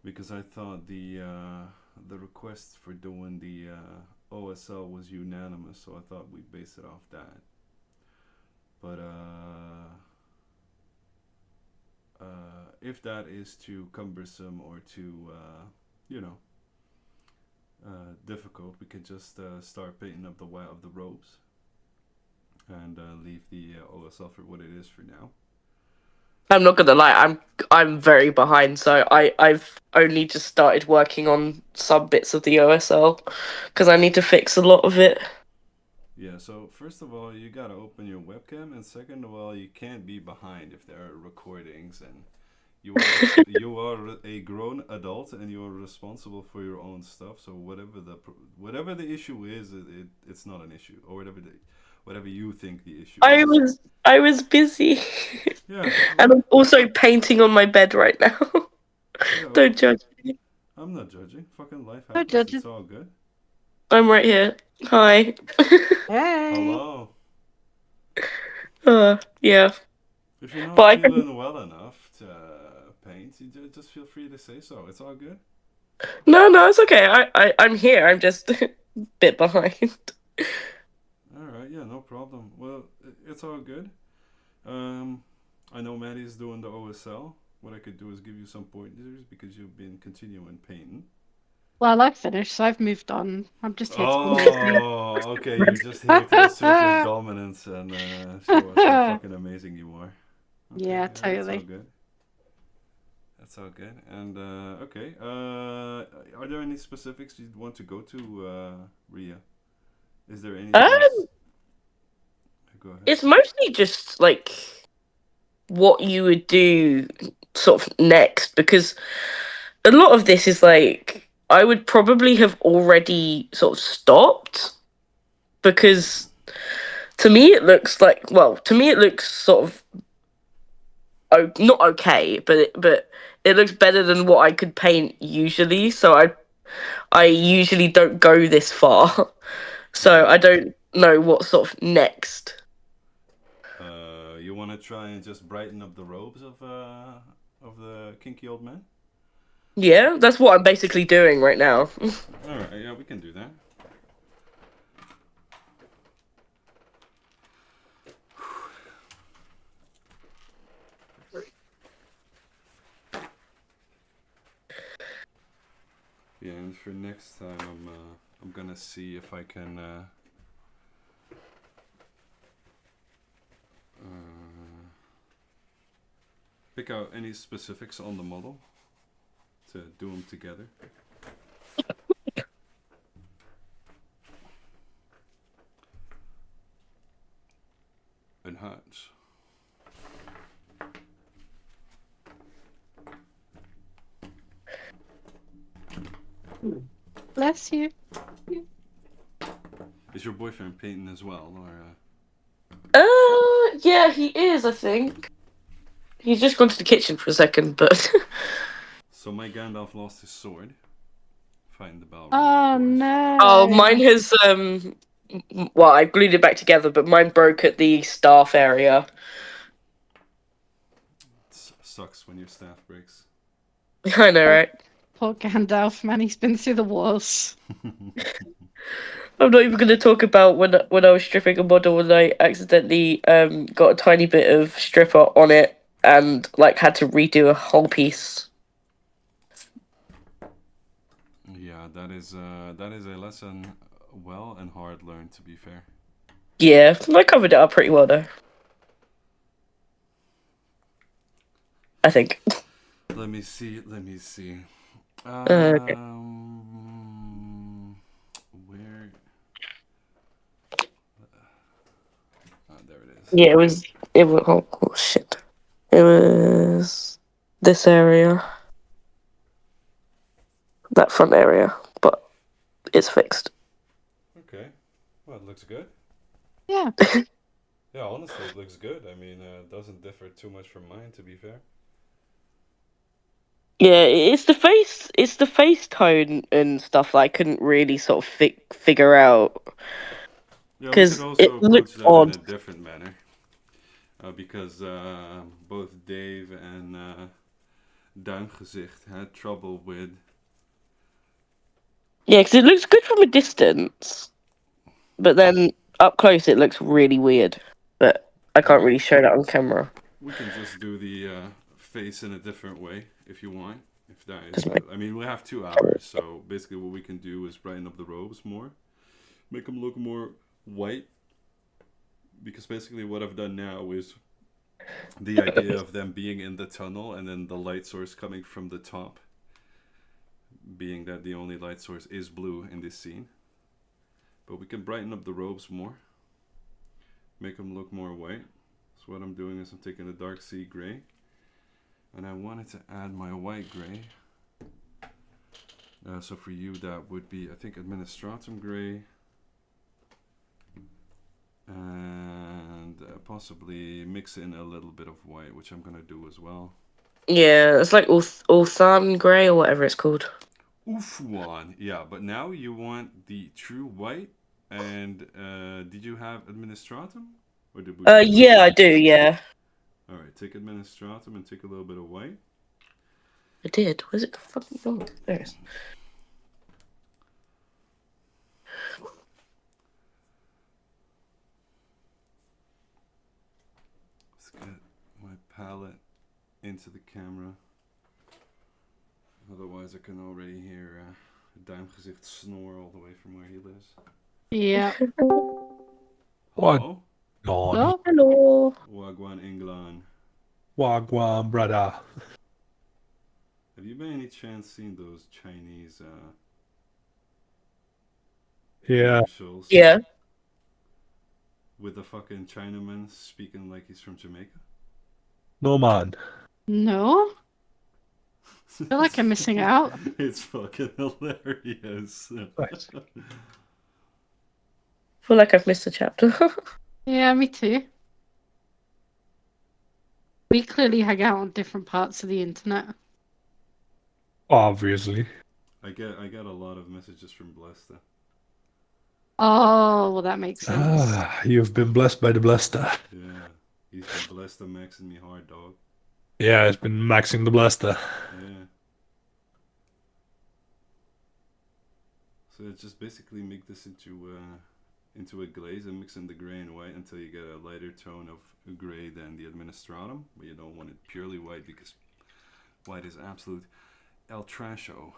because I thought the request for doing the OSL was unanimous, so I thought we'd base it off that. But if that is too cumbersome or too you know difficult, we can just start painting up the white of the robes and leave the OSL for what it is for now. I'm not gonna lie, I'm very behind, so I've only just started working on some bits of the OSL because I need to fix a lot of it. Yeah, so first of all, you gotta open your webcam, and second of all, you can't be behind if there are recordings, and you are a grown adult, and you are responsible for your own stuff. So whatever the issue is, it's not an issue, or whatever you think the issue I is. was I was busy, Yeah, and well, I'm also painting on my bed right now. yeah, Don't judge me. I'm not judging. Fucking life No happens. judging. It's all good. I'm right here. Hi. Hey. Hello. Yeah, If you're not but I can. feeling well enough to paint, you just feel free to say so. It's all good. No, no, it's okay. I'm here. I'm just a bit behind. All right, yeah, no problem. Well, it's all good. Um, I know Maddie's doing the OSL. What I could do is give you some pointers because you've been continuing painting. Well, I've finished, so I've moved on. I'm just here to be nosy. Oh, okay. You're just here to assert your dominance and show us how fucking amazing you are. Okay, Yeah, yeah, that's all totally. good. That's all good. And okay, are there any specifics you'd want to go to, Ria? Is there anything? Um, Go ahead. it's mostly just like what you would do sort of next because a lot of this is like I would probably have already sort of stopped because to me it looks like to me it looks sort of not okay, but it looks better than what I could paint usually. So I usually don't go this far, so Okay. I don't know what sort of next. You want to try and just brighten up the robes of the kinky old man? Yeah, that's what I'm basically doing right now. All right. Yeah, we can do that. Yeah, and for next time, I'm gonna see if I can pick out any specifics on the model to do them together. Enhance. Bless you. Is your boyfriend painting as well, or? Yeah, he is. I think he's just gone to the kitchen for a second, but So my Gandalf lost his sword. Find the Balrog, of Oh course. oh, mine no. has well, I glued it back together, but mine broke at the staff area. Sucks when your staff breaks. I know, Poor, right? poor Gandalf, man. He's been through the wars. I'm not even going to talk about when I was stripping a model and I accidentally got a tiny bit of stripper on it and like had to redo a whole piece. Yeah, that is a lesson well and hard learned. To be fair. Yeah, I covered it up pretty well though. I think. Let me see. Let me see. Okay. Where? There it is. Yeah, it was. It was. Oh shit! It was this area, that front area, but it's fixed. Okay. Well, it looks good. Yeah. Yeah, honestly, it looks good. I mean, it doesn't differ too much from mine, to be fair. Yeah, it's the face. It's the face tone and stuff that I couldn't really sort of figure out Yeah, we could because it also approach looked that in odd. a different manner because both Dave and Duimgezicht had trouble with. Yeah, because it looks good from a distance, but then up close it looks really weird. But I can't really show that on camera. We can just do the face in a different way if you want. If that is, Doesn't make I mean, we have 2 camera. hours, so basically what we can do is brighten up the robes more, make them look more white. Because basically what I've done now is the idea of them being in the tunnel and then the light source coming from the top, being that the only light source is blue in this scene. But we can brighten up the robes more, make them look more white. So what I'm doing is I'm taking a dark sea gray, and I wanted to add my white gray. So for you that would be, I think, administratum gray, and possibly mix in a little bit of white, which I'm gonna do as well. Yeah, it's like Ulthan Grey or whatever it's called. Ufuan, yeah, but now you want the true white. And did you have administratum, or did we? Yeah, I do. Yeah, All right, take administratum and take a little bit of white. I did. Where's it fucking gone? There it is. Let's get my palette into the camera. Otherwise, I can already hear Duimgezicht snore all the way from where he lives. Yeah. What? Hello? God. Oh, Hello. Wagwan England. Wagwan, brother. Have you by any chance seen those Chinese Yeah. commercials? Yeah. With the fucking Chinaman speaking like he's from Jamaica? No, man. no. I feel like I'm missing out. It's fucking hilarious. Right. Feel like I've missed a chapter. Yeah, me too. We clearly hang out on different parts of the internet. Obviously. I get a lot of messages from Blesta. Oh, well, that makes sense. You've been blessed by the blester. Yeah. He's been Blesta maxing me hard, dog. Yeah, it's been maxing the blester. Yeah. So just basically make this into a glaze and mix in the gray and white until you get a lighter tone of gray than the administratum, but you don't want it purely white because white is absolute el trasho.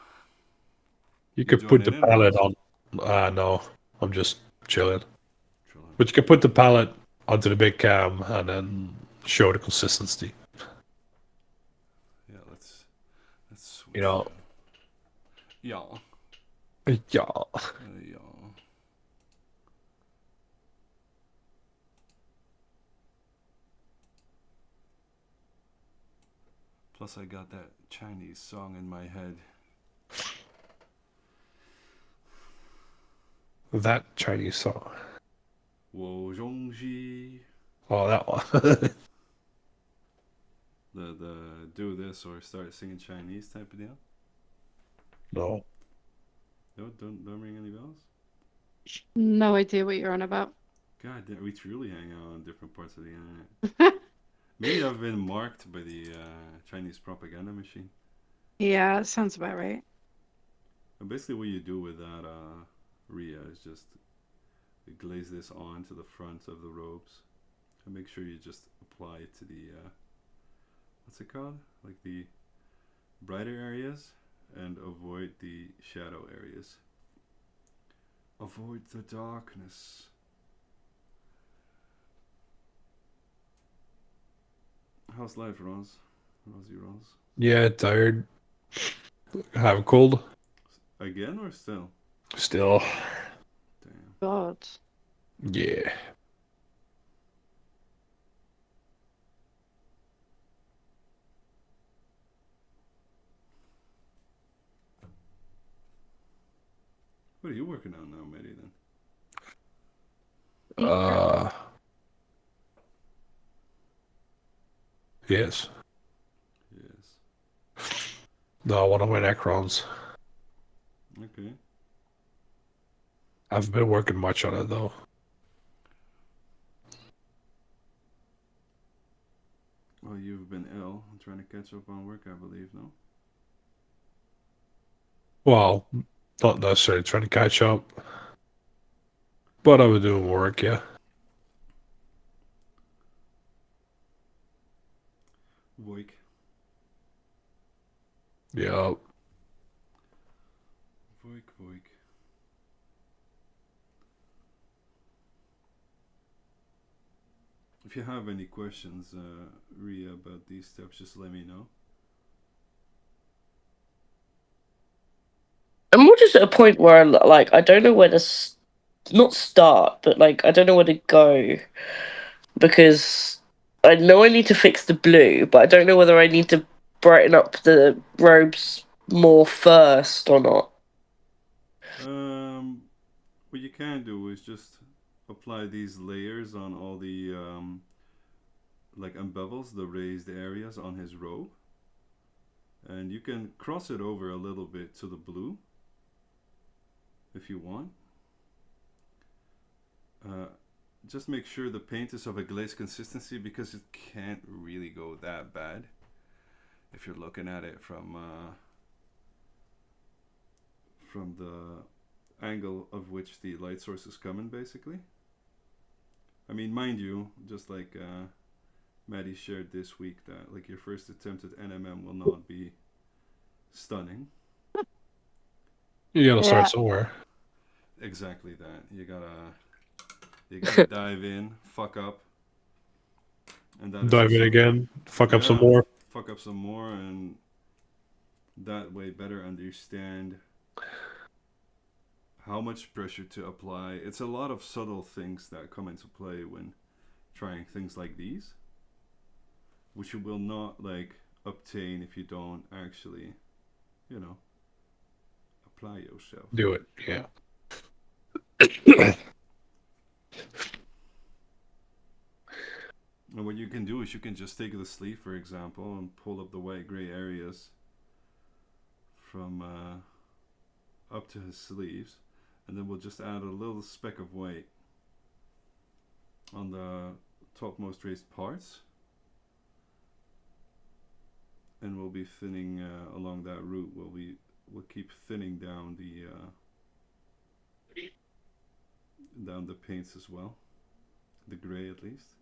You could put the joining in, palette Ross? on. No, I'm just chilling. But you could put the palette onto the big cam and then show the consistency. Yeah, let's switch. You know. Yeah. Yeah. Yeah. Plus, I got that Chinese song in my head. That Chinese song. Wo Zhongji. Oh, that one. The do this or start singing Chinese type of deal. No. No, don't ring any bells. No idea what you're on about. God, we truly hang out on different parts of the internet. Maybe I've been marked by the Chinese propaganda machine. Yeah, that sounds about right. And basically, what you do with that Ria is just glaze this on to the front of the robes, and make sure you just apply it to the what's it called? Like the brighter areas, and avoid the shadow areas. Avoid the darkness. How's life, Roz? Roz? Yeah, tired. Have a cold. Again or still? Still. Damn. God. Yeah. What are you working on now, Maddie, then? Yes. Yes. No, one of my Necrons. Okay. I've been working much on it though. Oh, you've been ill. I'm trying to catch up on work, I believe, no? Well, not necessarily trying to catch up. But I was doing work, yeah. Voik. Yeah. Voik. If you have any questions, Ria, about these steps, just let me know. I'm more just at a point where like I don't know where to not start, but like I don't know where to go because I know I need to fix the blue, but I don't know whether I need to brighten up the robes more first or not. What you can do is just apply these layers on all the like embevels, the raised areas on his robe, and you can cross it over a little bit to the blue if you want. Just make sure the paint is of a glaze consistency because it can't really go that bad if you're looking at it from the angle of which the light source is coming, basically. I mean, mind you, just like Maddie shared this week, that like your first attempt at NMM will not be stunning. You gotta Yeah. start somewhere. Exactly that. You gotta dive in, fuck up, and that is Dive in also, again, fuck up some yeah, more. fuck up some more, and that way better understand how much pressure to apply. It's a lot of subtle things that come into play when trying things like these, which you will not like obtain if you don't actually, you know, apply yourself. Do it, yeah. And what you can do is you can just take the sleeve, for example, and pull up the white gray areas from up to his sleeves, and then we'll just add a little speck of white on the topmost raised parts, and we'll be thinning along that route. We'll keep thinning down the paints as well, the gray at least.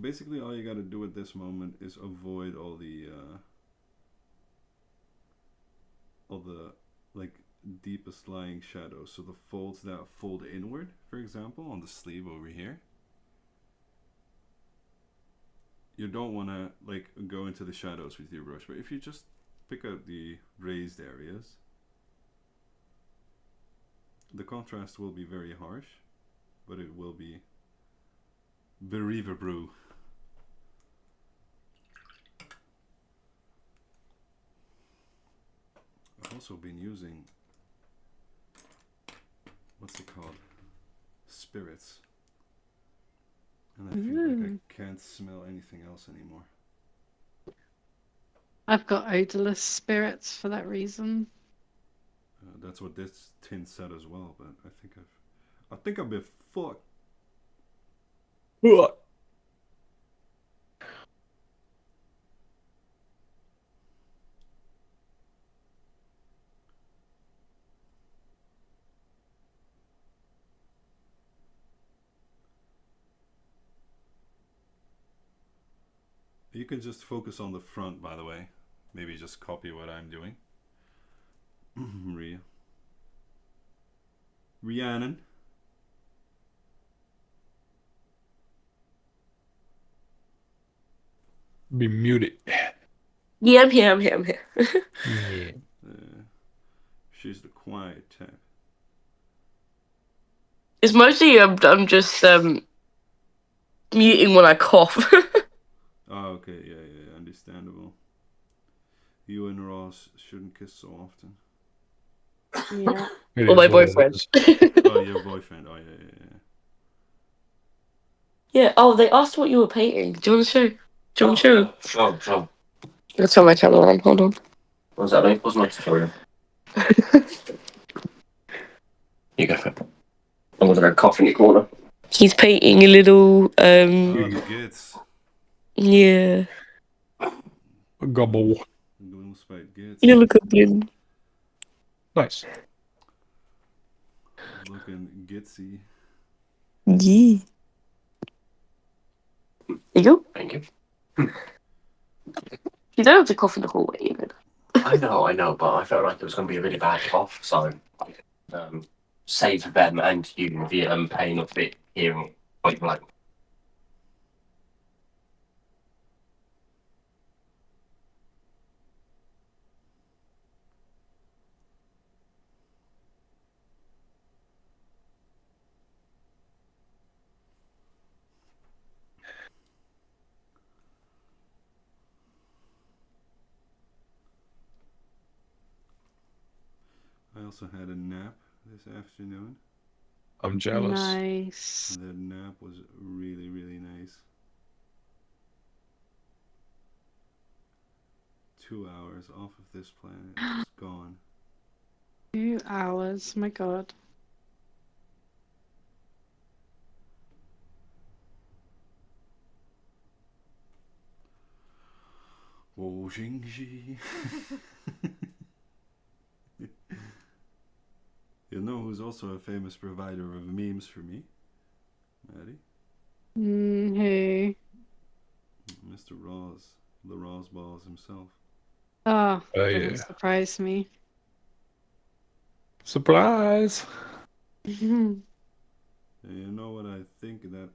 Basically, all you got to do at this moment is avoid all the like deepest lying shadows. So the folds that fold inward, for example, on the sleeve over here. You don't want to like go into the shadows with your brush, but if you just pick out the raised areas, the contrast will be very harsh, but it will be Bereaver Brew. I've also been using, what's it called? Spirits. And I feel like I can't smell anything else anymore. I've got odorless spirits for that reason. That's what this tin said as well, but I think I've been fucked. You can just focus on the front, by the way. Maybe just copy what I'm doing. Rhiannon. Be muted. Yeah, I'm here. Yeah. She's the quiet type. It's mostly I'm just muting when I cough. Oh, okay, yeah, understandable. You and Ross shouldn't kiss so often. Yeah. It Or is my what it boyfriend. is. Oh, your boyfriend. Oh, yeah. Yeah. Oh, they asked what you were painting. Do you want to show? Do you want to show? Let's turn my camera on. Hold on. What does that mean? What's my tutorial? You go for it. I'm going to go cough in your corner. He's painting a little, Oh, the gits. yeah, Gobble. Gloom spite gits. little goblin. Nice. Looking gitsy. Yeah. There you go. Thank you. You don't have to cough in the hallway, even. I know, but I felt like it was going to be a really bad cough, so save them and you the pain of it hearing point blank. I also had a nap this afternoon. I'm jealous. Nice. That nap was really, really nice. 2 hours off of this planet, just gone. 2 hours, my god. Wo Jingji. You know who's also a famous provider of memes for me? Maddie? Who? Mr. Roz. The Roz Balls himself. Oh, Oh, doesn't yeah. surprise me. Surprise! And you know what I think that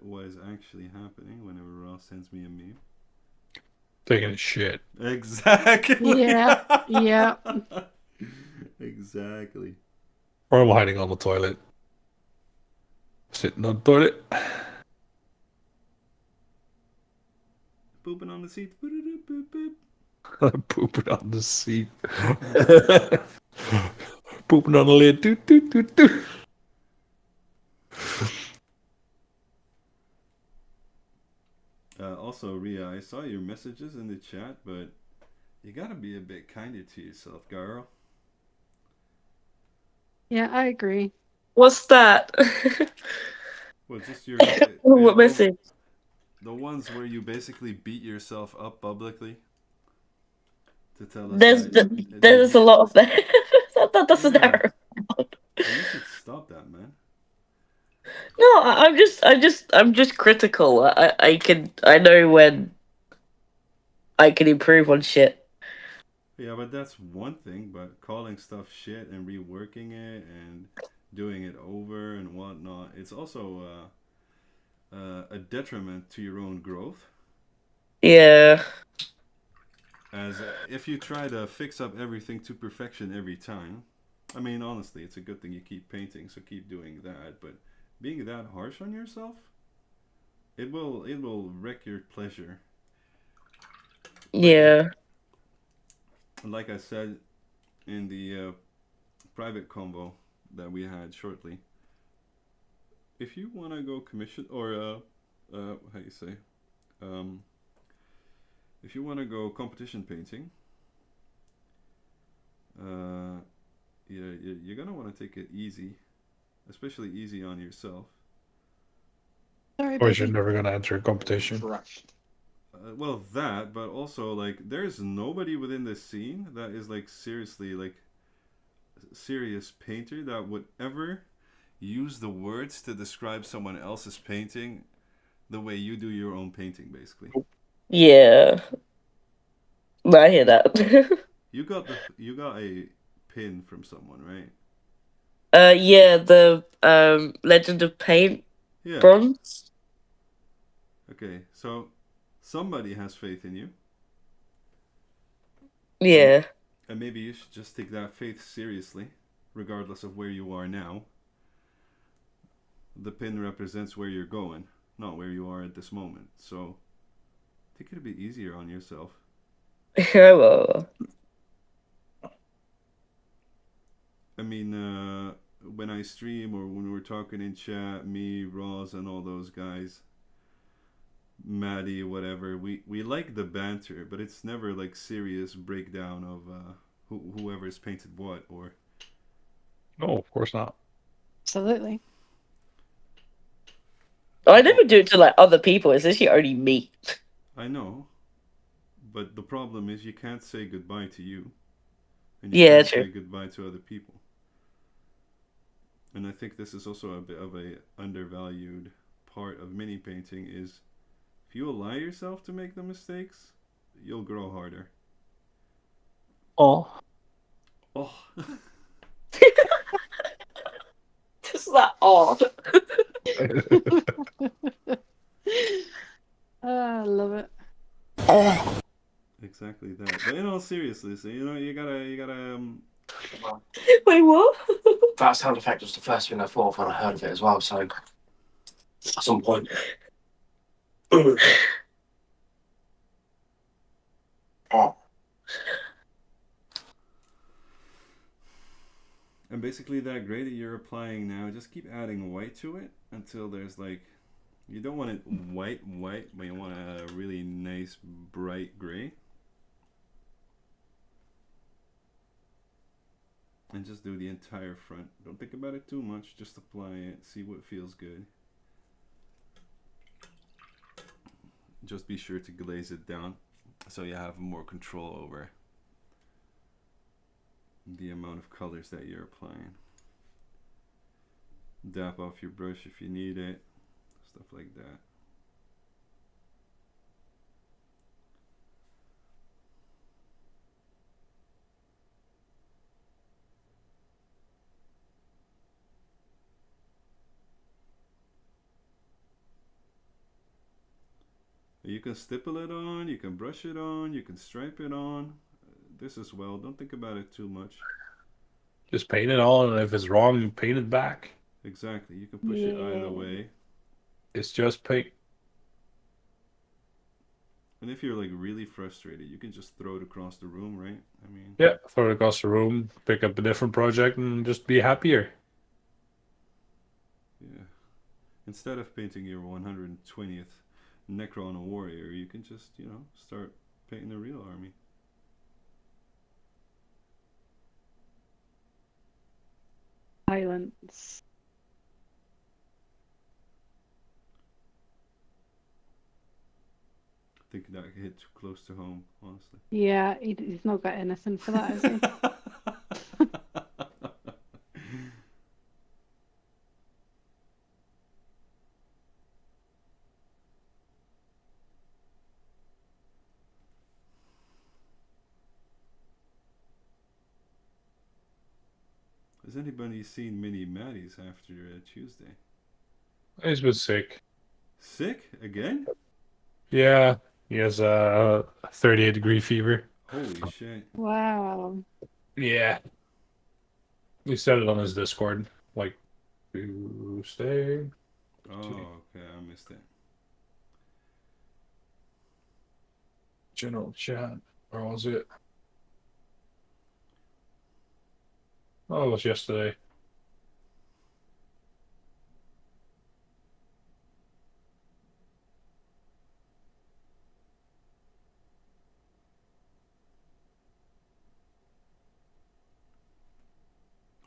was actually happening whenever Roz sends me a meme? Taking a shit. Exactly! Yeah, yeah. Exactly. Or I'm hiding on the toilet. Sitting on the toilet. Pooping on the seat. Boop, boop, boop. Pooping on the seat. Pooping on the lid. Doot, doot, doot, doot. Also, Ria, I saw your messages in the chat, but you gotta be a bit kinder to yourself, girl. Yeah, I agree. What's that? Well, just your What message? the ones where you basically beat yourself up publicly to tell us There's that there's a lot of that. That doesn't yeah. happen. Well, you should stop that, man. No, I'm just critical. I know when I can improve on shit. Yeah, but that's one thing. But calling stuff shit and reworking it and doing it over and whatnot, it's also a detriment to your own growth. Yeah. As if you try to fix up everything to perfection every time, I mean, honestly, it's a good thing you keep painting, so keep doing that. But being that harsh on yourself, it will wreck your pleasure. Yeah. Like I said in the private convo that we had shortly, if you want to go commission or how you say, um, if you want to go competition painting, yeah, you're gonna want to take it easy, especially easy on yourself. Sorry, Or you're baby. never gonna enter a competition. Well, that, but also like there's nobody within the scene that is like seriously like serious painter that would ever use the words to describe someone else's painting the way you do your own painting, basically. Yeah. I hear that. You got a pin from someone, right? Yeah, the Legend of Paint Yeah. bronze. Okay, so somebody has faith in you, Yeah. and maybe you should just take that faith seriously, regardless of where you are now. The pin represents where you're going, not where you are at this moment. So take it a bit easier on yourself. Well, I mean, when I stream or when we're talking in chat, me, Roz, and all those guys, Maddie, whatever. We like the banter, but it's never like serious breakdown of whoever's painted what or. No, of course not. Absolutely. I never do it to like other people. It's actually only me. I know, but the problem is you can't say goodbye to you, and you Yeah, can't true. say goodbye to other people. And I think this is also a bit of a undervalued part of mini painting is if you allow yourself to make the mistakes, you'll grow harder. Oh. Oh. Just that odd. I love it. Exactly that. But in all seriousness, you gotta Wait, what? That sound effect was the first thing I thought of when I heard of it as well. So at some point. Oh. and basically that gray that you're applying now, just keep adding white to it until there's like you don't want it white, but you want a really nice bright gray. And just do the entire front. Don't think about it too much, just apply it, see what feels good. Just be sure to glaze it down so you have more control over the amount of colors that you're applying. Dap off your brush if you need it, stuff like that. You can stipple it on, you can brush it on, you can stripe it on. This as well, don't think about it too much. Just paint it on, and if it's wrong, paint it back. Exactly, you can push it either way. It's just paint. And if you're like really frustrated, you can just throw it across the room, right? I mean, Yeah, throw it across the room, pick up a different project, and just be happier. yeah. Instead of painting your 120th Necron warrior, you can just, start painting the real army. Silence. I think that hit too close to home, honestly. Yeah, he's not got anything for that, has he? Has anybody seen Mini Maddie's after Tuesday? He's been sick. Sick again? Yeah, he has a 38-degree fever. Holy shit. Wow. Yeah. He said it on his Discord, like Tuesday. Oh, okay, I missed it. General chat. Or was it? Oh, it was yesterday.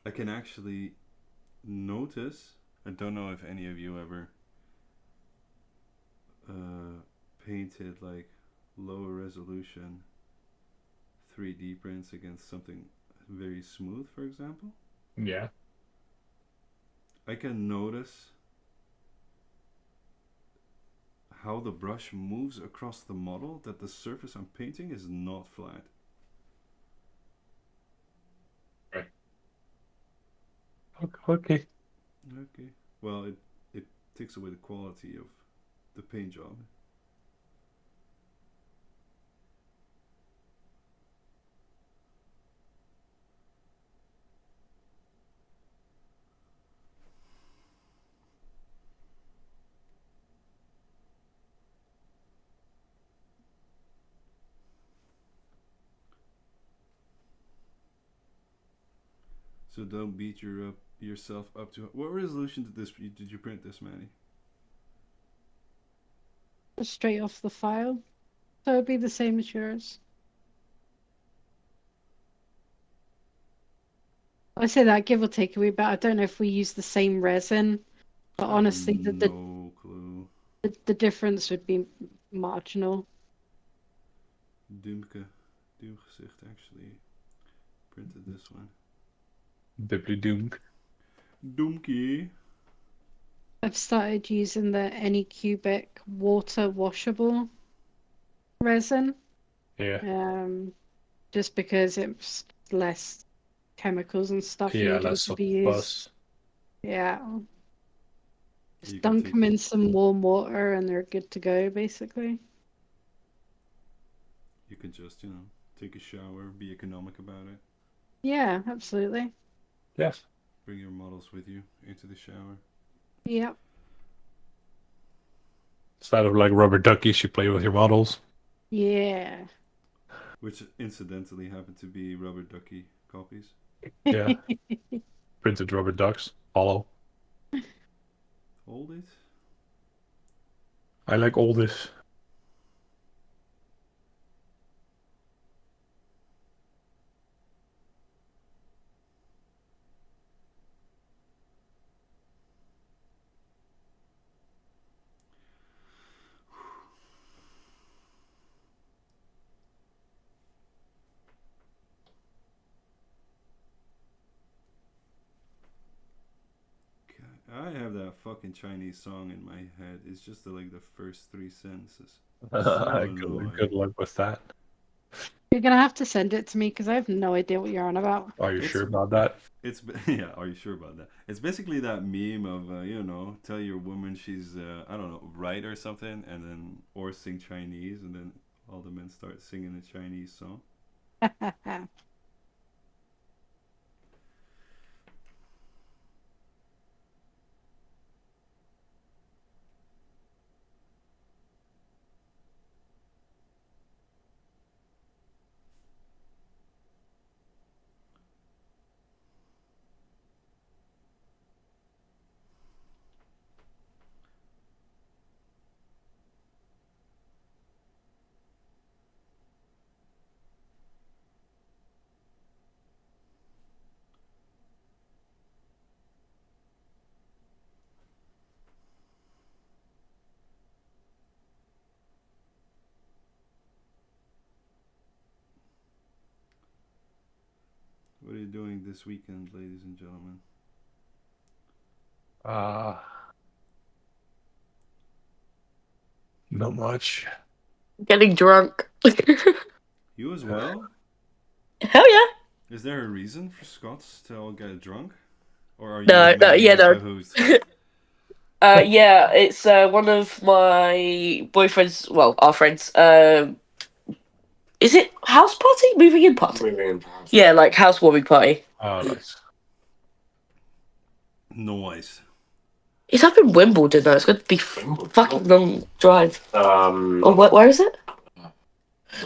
I can actually notice, I don't know if any of you ever painted like lower resolution 3D prints against something very smooth, for example. Yeah. I can notice how the brush moves across the model, that the surface I'm painting is not flat. Okay. Okay. Well, it takes away the quality of the paint job. So don't beat yourself up to. What resolution did you print this, Maddie? Just straight off the file. So it'd be the same as yours. I say that give or take a wee bit. I don't know if we use the same resin, but I have honestly, no clue. the difference would be marginal. Doomgezicht actually printed this one. Dibbly doom. Doomkie. I've started using the Anycubic water washable resin. Yeah. Just because it's less chemicals and stuff Yeah, needing less to of be a used. fuss. Yeah. You Just can dunk take them in some warm water and they're good to go, basically. You can just, take a shower, be economic about it. Yeah, absolutely. Yes. Bring your models with you into the shower. Yep. Instead of like rubber duckies, you play with your models. Yeah. Which incidentally happen to be rubber ducky copies. Yeah. Printed rubber ducks. Hollow. Hold it. I like all this. I have that fucking Chinese song in my head. It's just like the first 3 sentences. Good luck with that. You're gonna have to send it to me because I have no idea what you're on about. Are you It's- sure about that? It's yeah. Are you sure about that? It's basically that meme of tell your woman she's I don't know, right or something, and then or sing Chinese, and then all the men start singing a Chinese song. What are you doing this weekend, ladies and gentlemen? Not much. Getting drunk. You as well? Hell yeah. Is there a reason for Scots to all get drunk, or are you No, and Maddie yeah, in no. cahoots? Yeah, it's one of my boyfriend's, well, our friends. Is it house party? Moving in party? Moving in past. Yeah, like housewarming party. Oh, nice. Noise. It's up in Wimbledon though. It's going to be fucking long drive. Oh, where is it?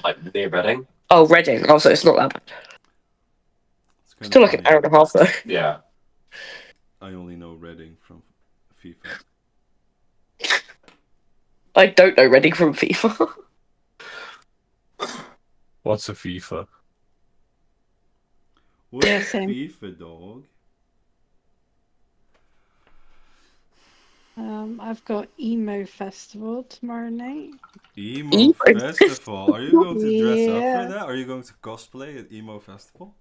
Like near Reading. Oh, Reading. Oh, so it's not that bad. It's kind Still of like an funny. hour and a half though. Yeah. I only know Reading from FIFA. I don't know Reading from FIFA. What's a FIFA? What's Yeah, same. FIFA, dog? I've got Emo Festival tomorrow night. Emo Emo Festival. Are you going to dress up Yeah. for that? Are you going to cosplay at Emo Festival?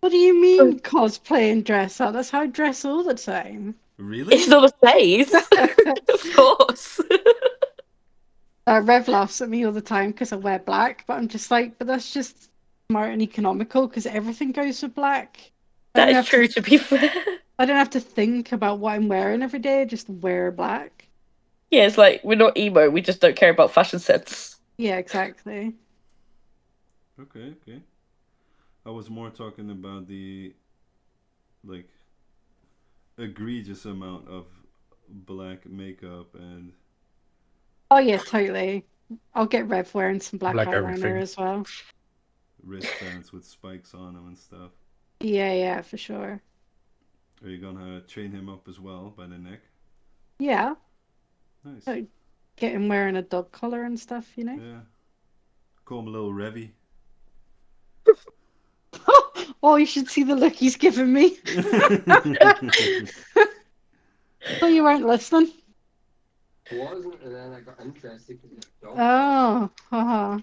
What do you mean cosplay and dress up? That's how I dress all the time. Really? It's not a phase. Of course. Rev laughs at me all the time because I wear black, but I'm just like, but that's just smart and economical because everything goes with black. That is true, to be fair. I don't have to think about what I'm wearing every day. I just wear black. Yeah, it's like we're not emo. We just don't care about fashion sense. Yeah, exactly. Okay. I was more talking about the like egregious amount of black makeup and Oh yeah, totally. I'll get Rev wearing some black Black eyeliner everything. as well. wristbands with spikes on them and stuff. Yeah, for sure. Are you gonna chain him up as well by the neck? Yeah. Nice. Oh. Get him wearing a dog collar and stuff, you know? Yeah. Call him a little Revy. Oh, you should see the look he's giving me. So you weren't listening? I wasn't, and then I got interested because it's a dog. Oh, haha.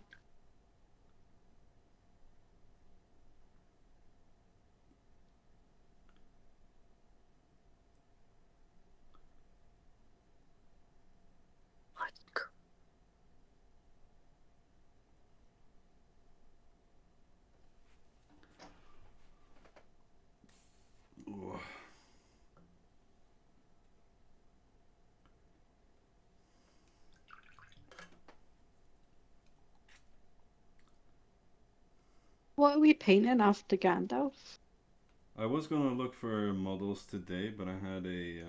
What are we painting after Gandalf? I was gonna look for models today, but I had a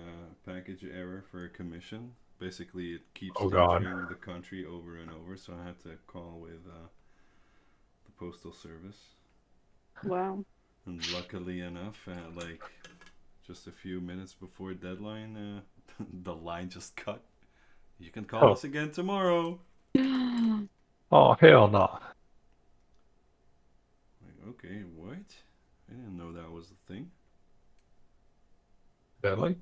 package error for a commission. Basically, it keeps entering the country over and over, so I had to call with the postal service. Wow. And luckily enough, like just a few minutes before deadline, the line just cut. You can call us again tomorrow. Oh, hell no. Like, okay, what? I didn't know that was a thing. Deadline?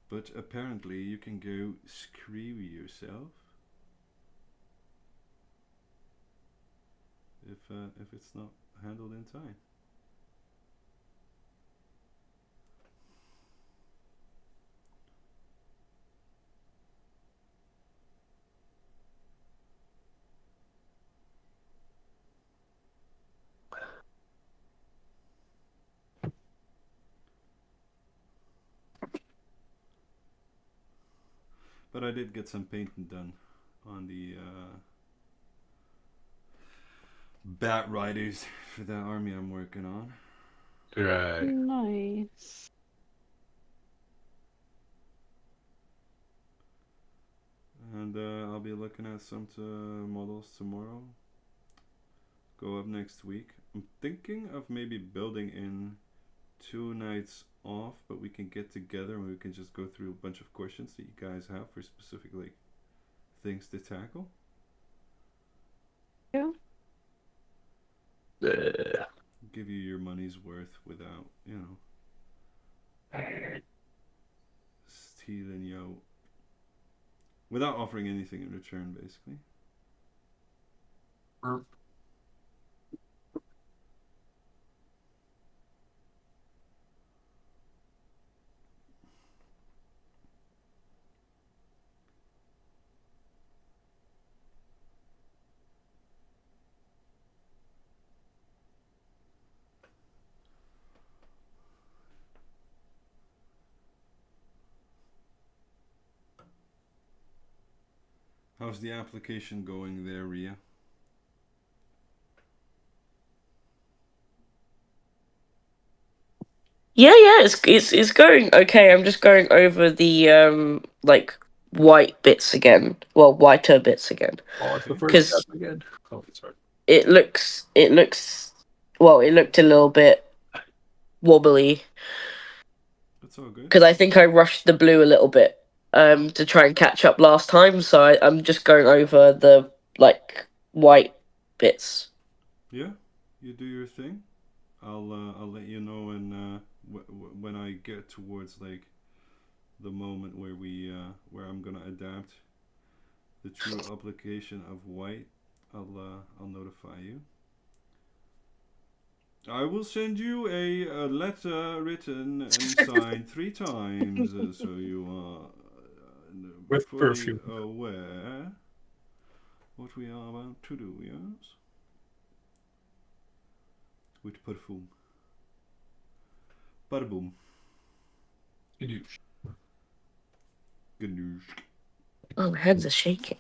But apparently you can go screw yourself if it's not handled in time. But I did get some painting done on the bat riders for the army I'm working on. Right. Nice. And I'll be looking at some models tomorrow. Go up next week. I'm thinking of maybe building in 2 nights off, but we can get together and we can just go through a bunch of questions that you guys have for specific like things to tackle. Yeah. Give you your money's worth without, stealing you, without offering anything in return, basically. How's the application going there, Ria? Yeah, it's going okay. I'm just going over the like white bits again. Well, whiter bits again. Oh, it's the first Because step again. Oh, sorry. it looks well, it looked a little bit wobbly That's all good. because I think I rushed the blue a little bit to try and catch up last time. So I'm just going over the like white bits. Yeah, you do your thing. I'll let you know when I get towards like the moment where where I'm gonna adapt the true application of white. I'll notify you. I will send you a letter written and signed 3 times, so you are With fully perfume. aware what we are about to do. Yes, with perfume. Barboom. Ganoush. Oh, my hands are shaking.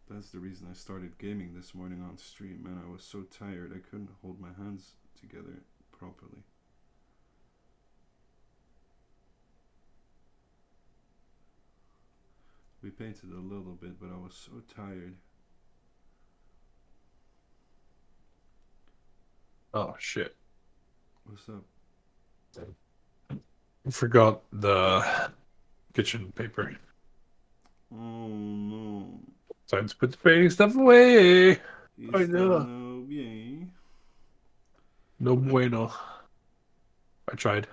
That's the reason I started gaming this morning on stream, man. I was so tired I couldn't hold my hands together properly. We painted a little bit, but I was so tired. Oh, shit. What's up? I forgot the kitchen paper. Oh no. Time to put the painting stuff away. I Está know. no bien. No bueno. I tried.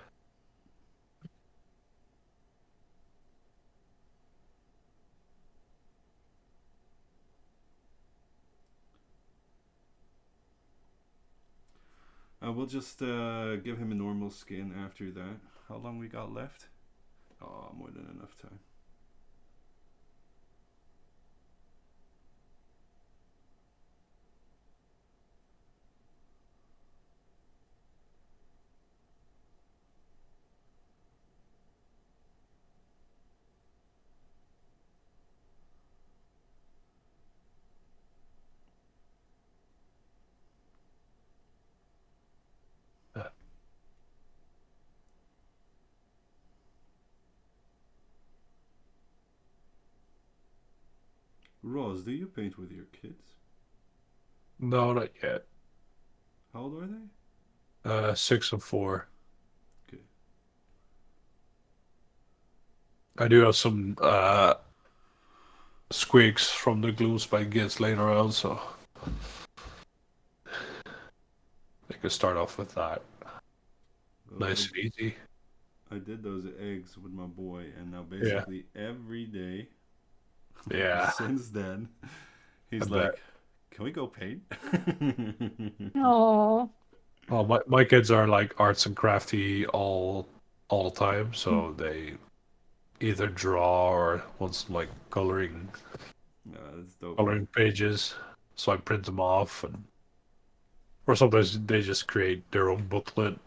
We'll just give him a normal skin after that. How long we got left? Oh, more than enough time. Roz, do you paint with your kids? No, not yet. How old are they? 6 and 4. Okay. I do have some squigs from the glue spike gets laying around, so they could start off with that. Well, Nice and easy. I did those eggs with my boy, and now basically every day Yeah. since then, he's I like, bet. "Can we go paint?" Oh. Oh, my kids are like arts and crafty all the time, so they either draw or want some like coloring That's dope. coloring pages. So I print them off, or sometimes they just create their own booklet.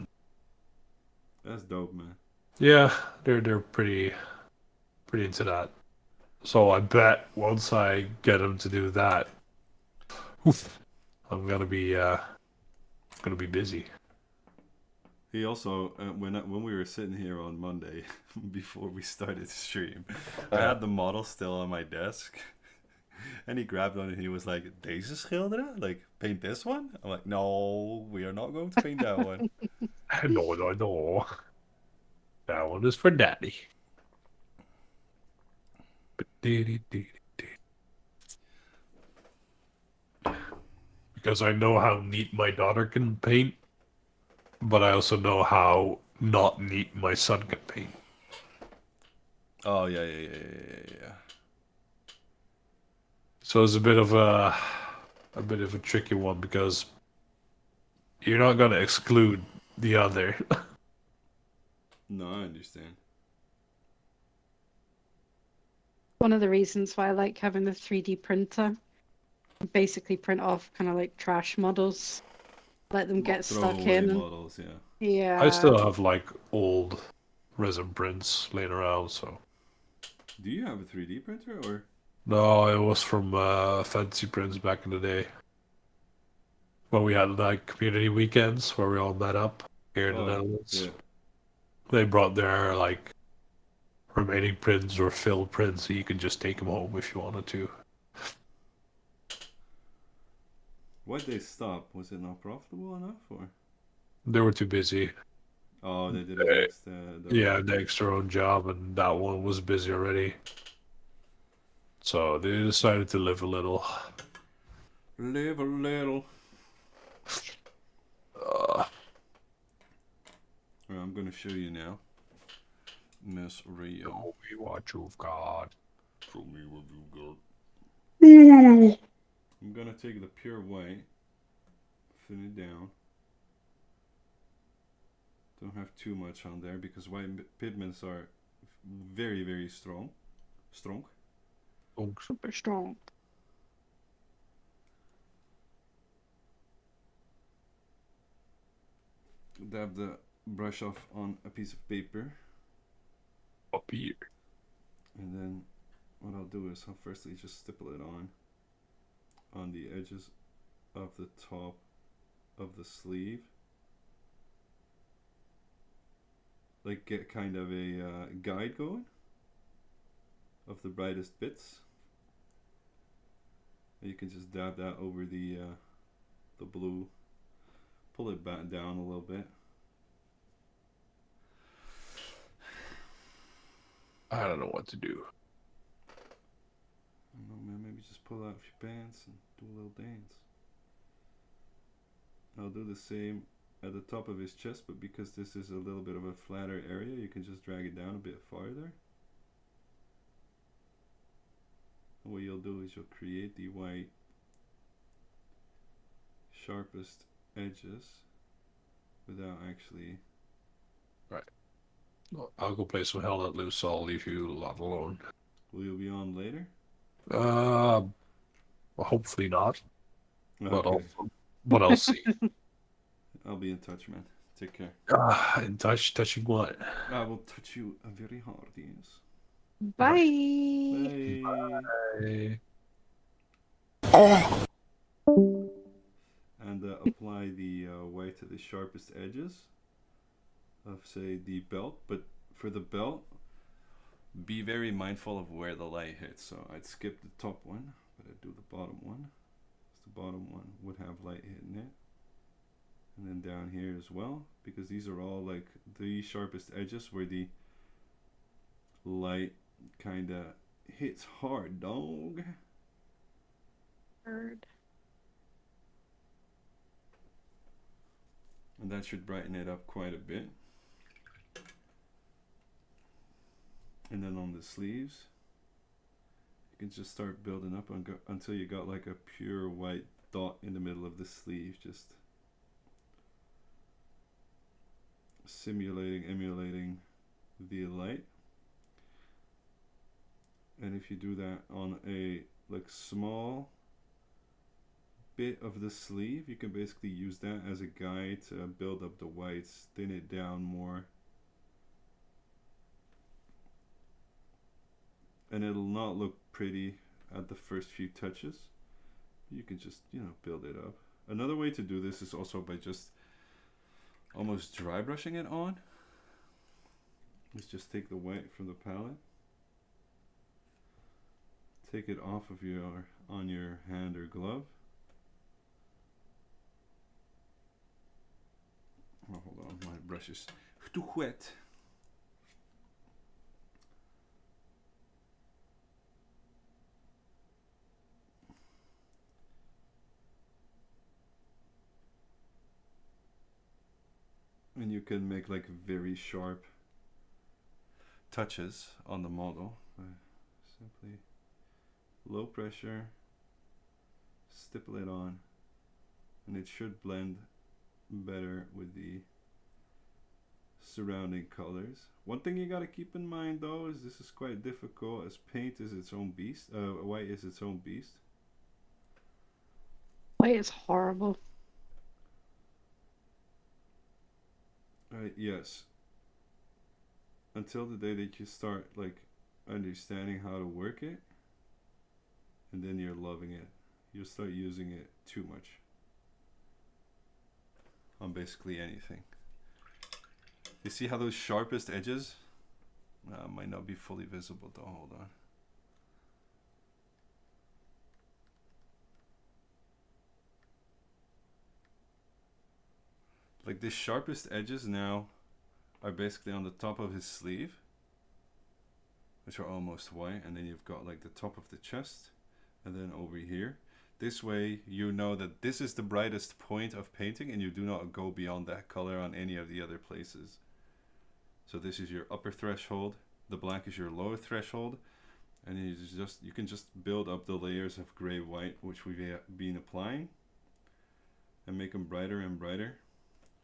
That's dope, man. Yeah, they're pretty into that. So I bet once I get them to do that, oof, I'm gonna be busy. He also, when we were sitting here on Monday, before we started the stream, I had the model still on my desk, and he grabbed one and he was like, "Deze schilderen? Like, paint this one?" I'm like, "No, we are not going to paint that one." No. That one is for Daddy. Because I know how neat my daughter can paint, but I also know how not neat my son can paint. Oh yeah. So it's a bit of a tricky one because you're not gonna exclude the other. No, I understand. One of the reasons why I like having the 3D printer. Basically print off kind of like trash models. Let them get stuck Throwaway in. models, yeah. Yeah. I still have like old resin prints laying around, so. Do you have a 3D printer or? No, it was from Fancy Prints back in the day. When we had like community weekends where we all met up here in the Netherlands. Yeah. They brought their like remaining prints or filled prints, so you could just take them home if you wanted to. Why'd they stop? Was it not profitable enough, or? They were too busy. Oh, they did it next. Yeah, next their own job, and that one was busy already. So they decided to live a little. Live a little. I'm gonna show you now, Miss Rio. Show me what you've got. Show me what you got. I'm gonna take the pure white, thin it down. Don't have too much on there because white pigments are very, very strong. Super strong. Dab the brush off on a piece of paper. Up here. And then what I'll do is I'll firstly just stipple it on the edges of the top of the sleeve. Like get kind of a guide going of the brightest bits. And you can just dab that over the blue. Pull it back down a little bit. I don't know what to do. I don't know, man. Maybe just pull out your pants and do a little dance. I'll do the same at the top of his chest, but because this is a little bit of a flatter area, you can just drag it down a bit farther. And what you'll do is you'll create the white sharpest edges without actually. Right. I'll go play some Hell Let Loose, so I'll leave you a lot alone. Will you be on later? Well, hopefully not. Okay. But I'll see. I'll be in touch, man. Take care. In touch, touching what? I will touch you very hard, yes. Bye. Bye. Bye. And apply the white to the sharpest edges of, say, the belt. But for the belt, be very mindful of where the light hits. So I'd skip the top one, but I'd do the bottom one. The bottom one would have light hitting it. And then down here as well, because these are all like the sharpest edges where the light kind of hits hard, dog. Bird. And that should brighten it up quite a bit. And then on the sleeves, you can just start building up until you got like a pure white dot in the middle of the sleeve, just emulating the light. And if you do that on a like small bit of the sleeve, you can basically use that as a guide to build up the whites, thin it down more, and it'll not look pretty at the first few touches. You can just, you know, build it up. Another way to do this is also by just almost dry brushing it on. Let's just take the white from the palette, take it off of on your hand or glove. Oh, hold on, my brush is too wet. And you can make like very sharp touches on the model by simply low pressure, stipple it on, and it should blend better with the surrounding colors. One thing you got to keep in mind though is this is quite difficult, as paint is its own beast. White is its own beast. White is horrible. Yes. Until the day that you start like understanding how to work it, and then you're loving it. You'll start using it too much on basically anything. You see how those sharpest edges might not be fully visible though. Hold on. Like the sharpest edges now are basically on the top of his sleeve, which are almost white, and then you've got like the top of the chest, and then over here. This way you know that this is the brightest point of painting, and you do not go beyond that color on any of the other places. So this is your upper threshold, the black is your lower threshold, and you can just build up the layers of gray white which we've been applying, and make them brighter and brighter.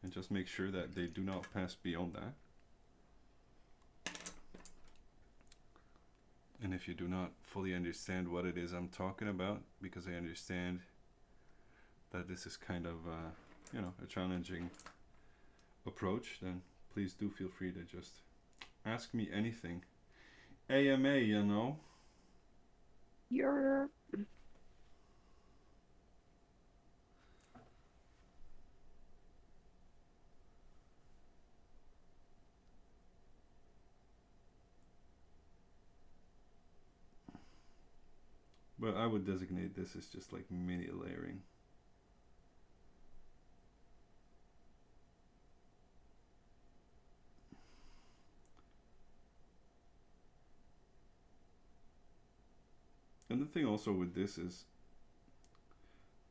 And just make sure that they do not pass beyond that. And if you do not fully understand what it is I'm talking about, because I understand that this is kind of you know, a challenging approach, then please do feel free to just ask me anything. AMA, you know. You're But I would designate this as just like mini layering. And the thing also with this is,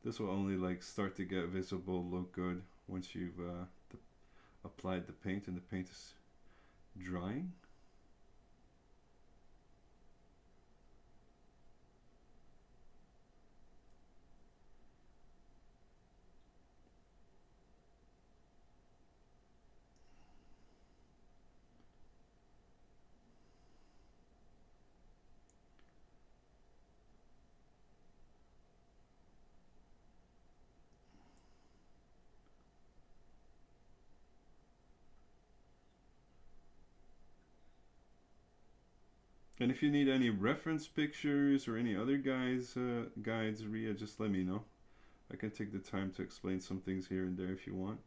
this will only like start to get visible, look good once you've applied the paint and the paint is drying. And if you need any reference pictures or any other guides, Ria, just let me know. I can take the time to explain some things here and there if you want.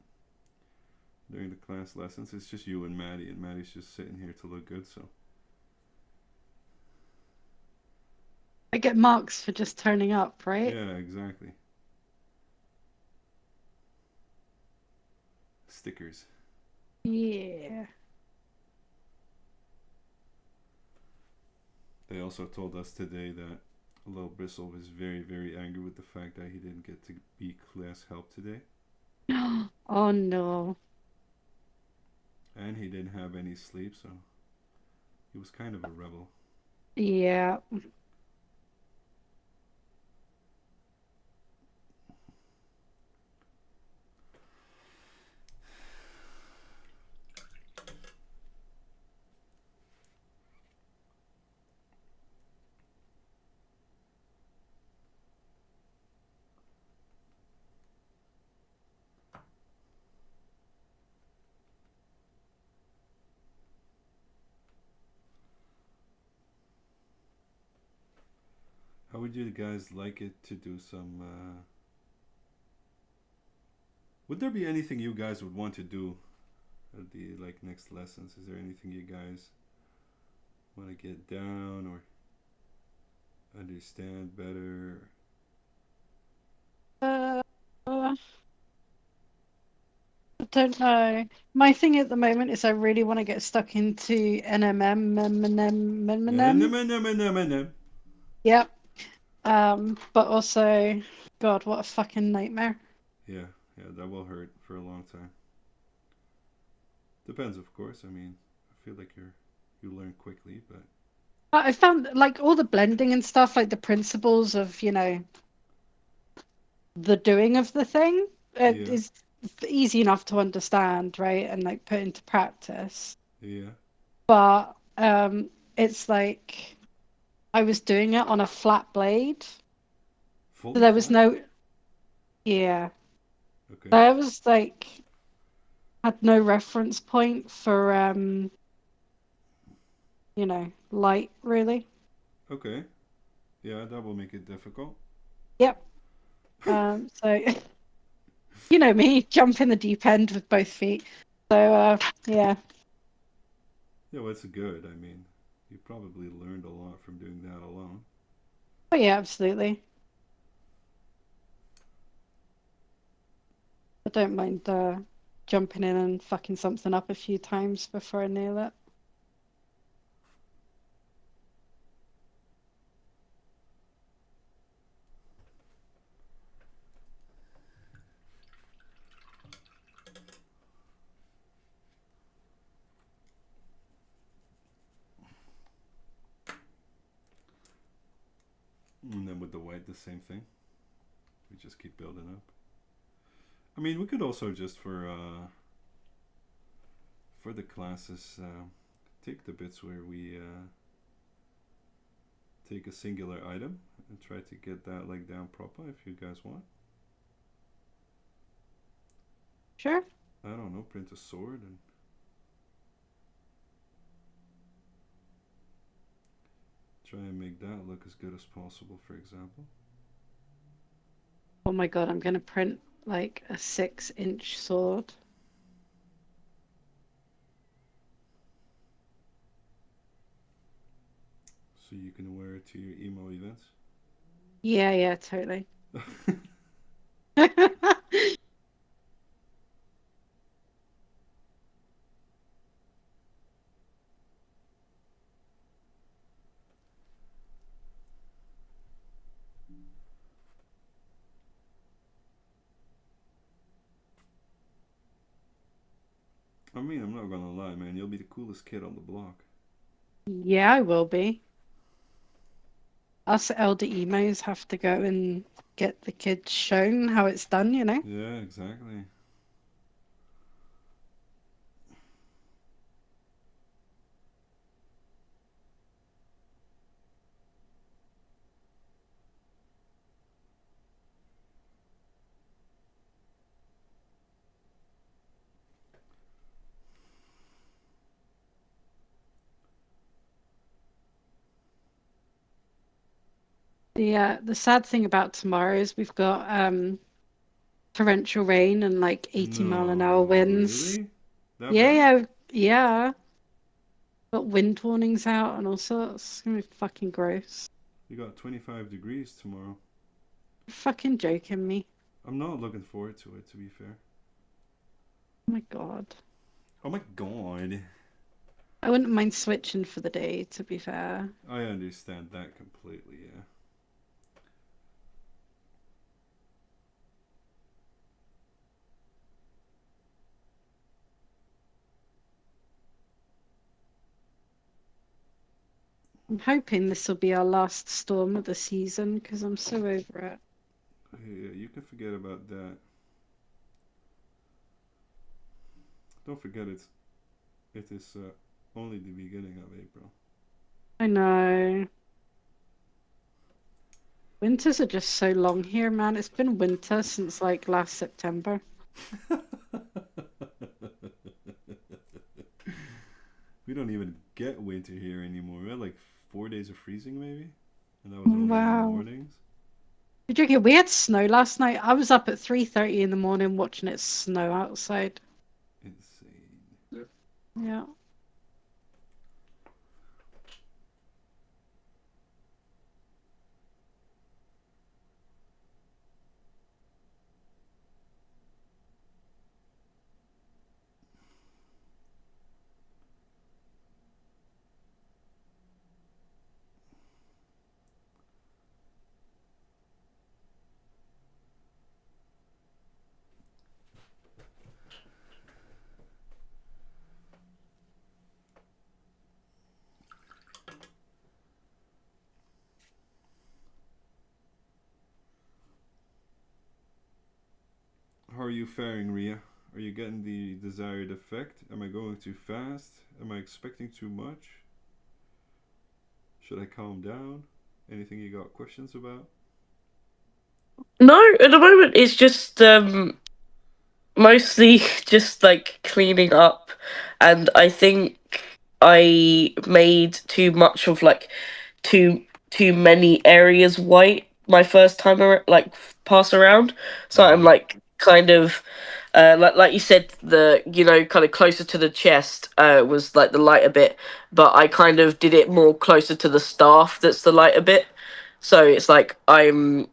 During the class lessons, it's just you and Maddie's just sitting here to look good, so. I get marks for just turning up, right? Yeah, exactly. Stickers. Yeah. They also told us today that Lil Bristle was very, very angry with the fact that he didn't get to be class help today. Oh no. And he didn't have any sleep, so he was kind of a rebel. Yeah. How would you guys like it to do some... Would there be anything you guys would want to do at the next lessons? Is there anything you guys want to get down or understand better? I don't know. My thing at the moment is I really want to get stuck into NMM. Yep. But also, God, what a fucking nightmare. Yeah, that will hurt for a long time. Depends, of course. I mean, I feel like you learn quickly, but I found like all the blending and stuff, like the principles of, the doing of the thing, yeah, is easy enough to understand, right? And like put into practice. yeah. But it's like I was doing it on a flat blade. So Fully there was flat? yeah. Okay. There was like had no reference point for light really. Okay. Yeah, that will make it difficult. Yep. So you know me, jump in the deep end with both feet. So yeah. Yeah, well, it's good. I mean, you probably learned a lot from doing that alone. Oh yeah, absolutely. I don't mind jumping in and fucking something up a few times before I nail it. And then with the white, the same thing. We just keep building up. I mean, we could also just for the classes take the bits where we take a singular item and try to get that like down proper if you guys want. Sure. I don't know, print a sword and try and make that look as good as possible, for example. Oh my god, I'm gonna print like a 6-inch sword. So you can wear it to your emo events. Yeah, totally. I mean, I'm not gonna lie, man. You'll be the coolest kid on the block. Yeah, I will be. Us elder emos have to go and get the kids shown how it's done, you know? Yeah, exactly. The sad thing about tomorrow is we've got torrential rain and like 80-mile-an-hour No, winds. really? That Yeah, bad? yeah, yeah. Got wind warnings out and all sorts. It's gonna be fucking gross. You got 25 degrees tomorrow. You're fucking joking me. I'm not looking forward to it, to be fair. Oh my god. Oh my god. I wouldn't mind switching for the day, to be fair. I understand that completely, yeah. I'm hoping this will be our last storm of the season because I'm so over it. Yeah, you can forget about that. Don't forget it is only the beginning of April. I know. Winters are just so long here, man. It's been winter since like last September. We don't even get winter here anymore. We had like 4 days of freezing maybe, and that was only in the Wow. mornings. You're joking? We had snow last night. I was up at 3:30 in the morning watching it snow outside. Insane. Yeah. How are you faring, Ria? Are you getting the desired effect? Am I going too fast? Am I expecting too much? Should I calm down? Anything you got questions about? No, at the moment it's just mostly just like cleaning up, and I think I made too much of like too too many areas white my first time like pass around. So I'm Mm-hmm. like kind of like you said, the kind of closer to the chest was like the lighter bit, but I kind of did it more closer to the staff that's the lighter bit. So it's like I'm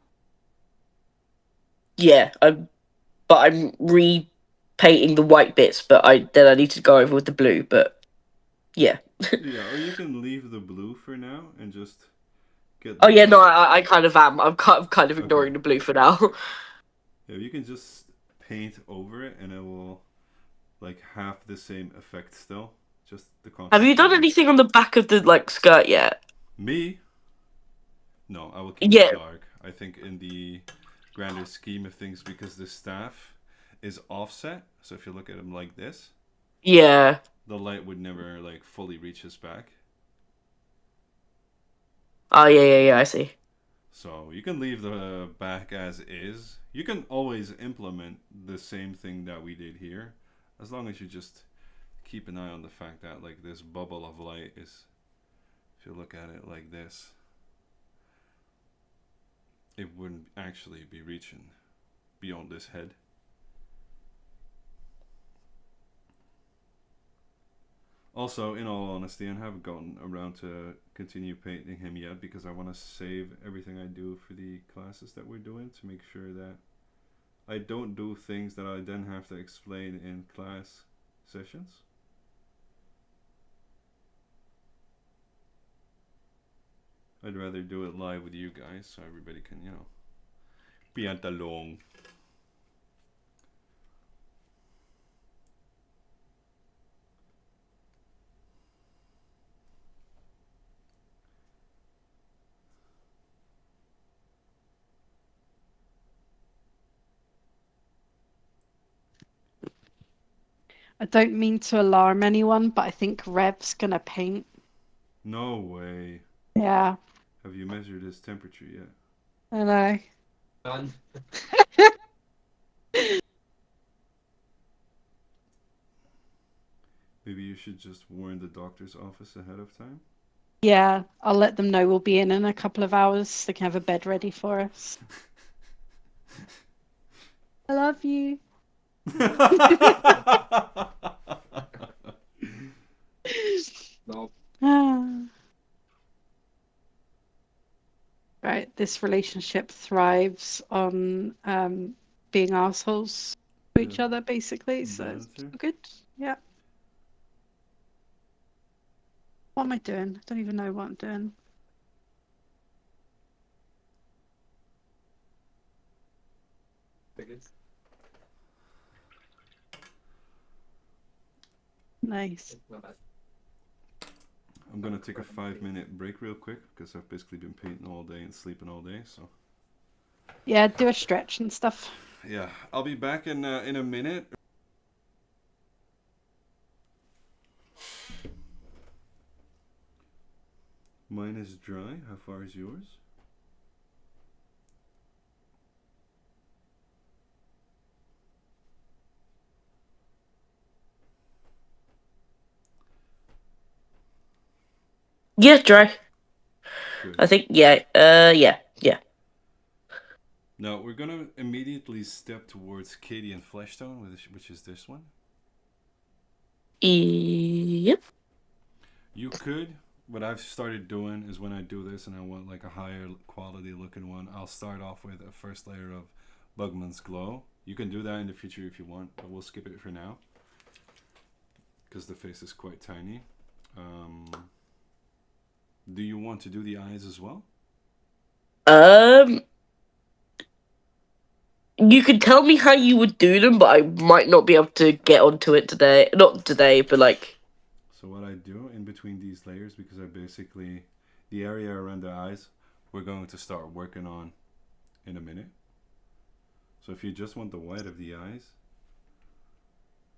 but I'm repainting the white bits, but I need to go over with the blue. But yeah. Yeah, or you can leave the blue for now and just get Oh the yeah, no, white. I kind of am. I'm kind of Okay. ignoring the blue for now. Yeah, you can just paint over it and it will like have the same effect still. Just the Have you contrast will done be. anything on the back of the like skirt yet? Me? No, I will keep it Yeah, dark. I think in the grander scheme of things, because the staff is offset, so if you look at him like this, yeah. the light would never like fully reach his back. Oh yeah. I see. So you can leave the back as is. You can always implement the same thing that we did here, as long as you just keep an eye on the fact that like this bubble of light is, if you look at it like this, it wouldn't actually be reaching beyond this head. Also, in all honesty, I haven't gotten around to continue painting him yet because I want to save everything I do for the classes that we're doing to make sure that I don't do things that I then have to explain in class sessions. I'd rather do it live with you guys so everybody can, be at along. I don't mean to alarm anyone, but I think Rev's gonna paint. No way. Yeah, Have you measured his temperature yet? I know. Done. Maybe you should just warn the doctor's office ahead of time. Yeah, I'll let them know we'll be in a couple of hours. They can have a bed ready for us. I love you. No. Right, this relationship thrives on being assholes to each Yeah. other, basically. So it's Banter. good. Yeah. What am I doing? I don't even know what I'm doing. Nice. I'm gonna take a 5-minute break real quick because I've basically been painting all day and sleeping all day. So Yeah, do a stretch and stuff. yeah, I'll be back in a minute. Mine is dry. How far is yours? Yeah, dry. Good. I think, yeah. Yeah. Now we're gonna immediately step towards Katie and Fleshtone, which is this one. Yep. You could. What I've started doing is when I do this and I want like a higher quality looking one, I'll start off with a first layer of Bugman's Glow. You can do that in the future if you want, but we'll skip it for now because the face is quite tiny. Do you want to do the eyes as well? You could tell me how you would do them, but I might not be able to get onto it today. Not today, but like. So what I do in between these layers, because I basically, the area around the eyes, we're going to start working on in a minute. So if you just want the white of the eyes,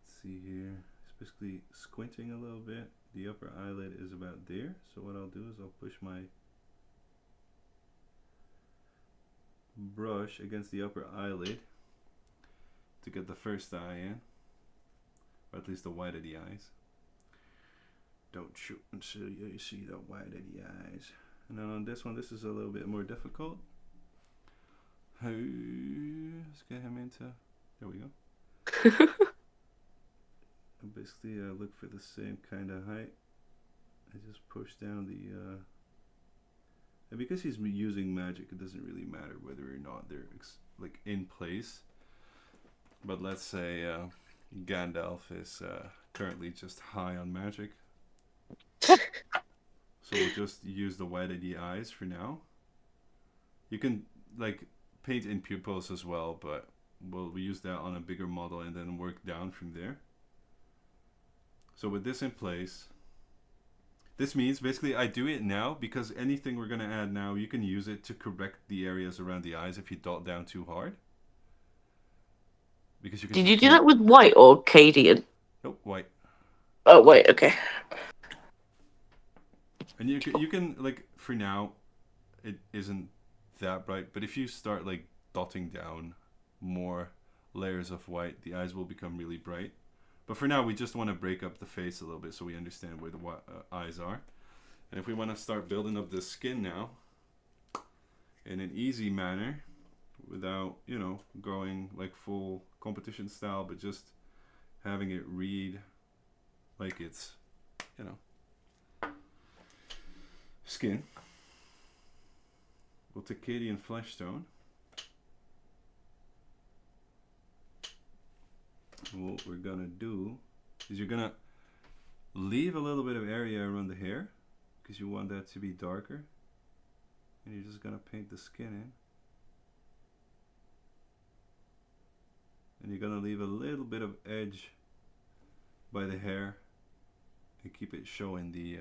let's see here, it's basically squinting a little bit. The upper eyelid is about there. So what I'll do is I'll push my brush against the upper eyelid to get the first eye in, or at least the white of the eyes. Don't shoot until you see the white of the eyes. And then on this one, this is a little bit more difficult. Let's get him into, there we go. And basically I look for the same kind of height. I just push down the, and because he's using magic, it doesn't really matter whether or not they're like in place. But let's say Gandalf is currently just high on magic. So we'll just use the white of the eyes for now. You can like paint in pupils as well, but we'll use that on a bigger model and then work down from there. So with this in place, this means basically I do it now because anything we're going to add now, you can use it to correct the areas around the eyes if you dot down too hard. Because you can Did you do that with white or Cadian? Nope, white. Oh, wait, okay. And you can like, for now, it isn't that bright, but if you start like dotting down more layers of white, the eyes will become really bright. But for now, we just want to break up the face a little bit so we understand where the eyes are. And if we want to start building up the skin now, in an easy manner, without, you know, going like full competition style, but just having it read like it's, you know, skin. We'll take Katie and Fleshtone. What we're gonna do is you're gonna leave a little bit of area around the hair because you want that to be darker, and you're just gonna paint the skin in, and you're gonna leave a little bit of edge by the hair and keep it showing the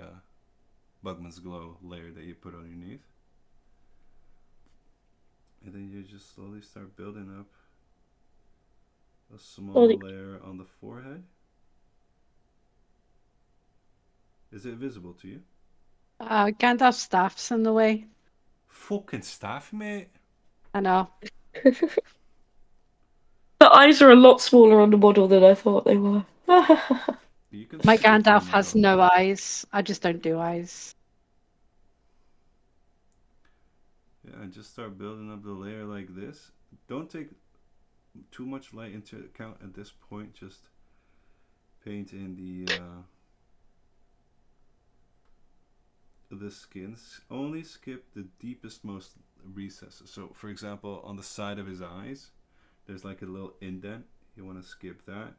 Bugman's Glow layer that you put underneath, and then you just slowly start building up a small layer on the forehead. Is it visible to you? Gandalf's staff's in the way. Fucking staff, mate. I know. The eyes are a lot smaller on the model than I thought they were. You can My skip Gandalf them has though. no eyes. I just don't do eyes. Yeah, and just start building up the layer like this. Don't take too much light into account at this point. Just paint in the skins. Only skip the deepest, most recesses. So, for example, on the side of his eyes, there's like a little indent. You want to skip that.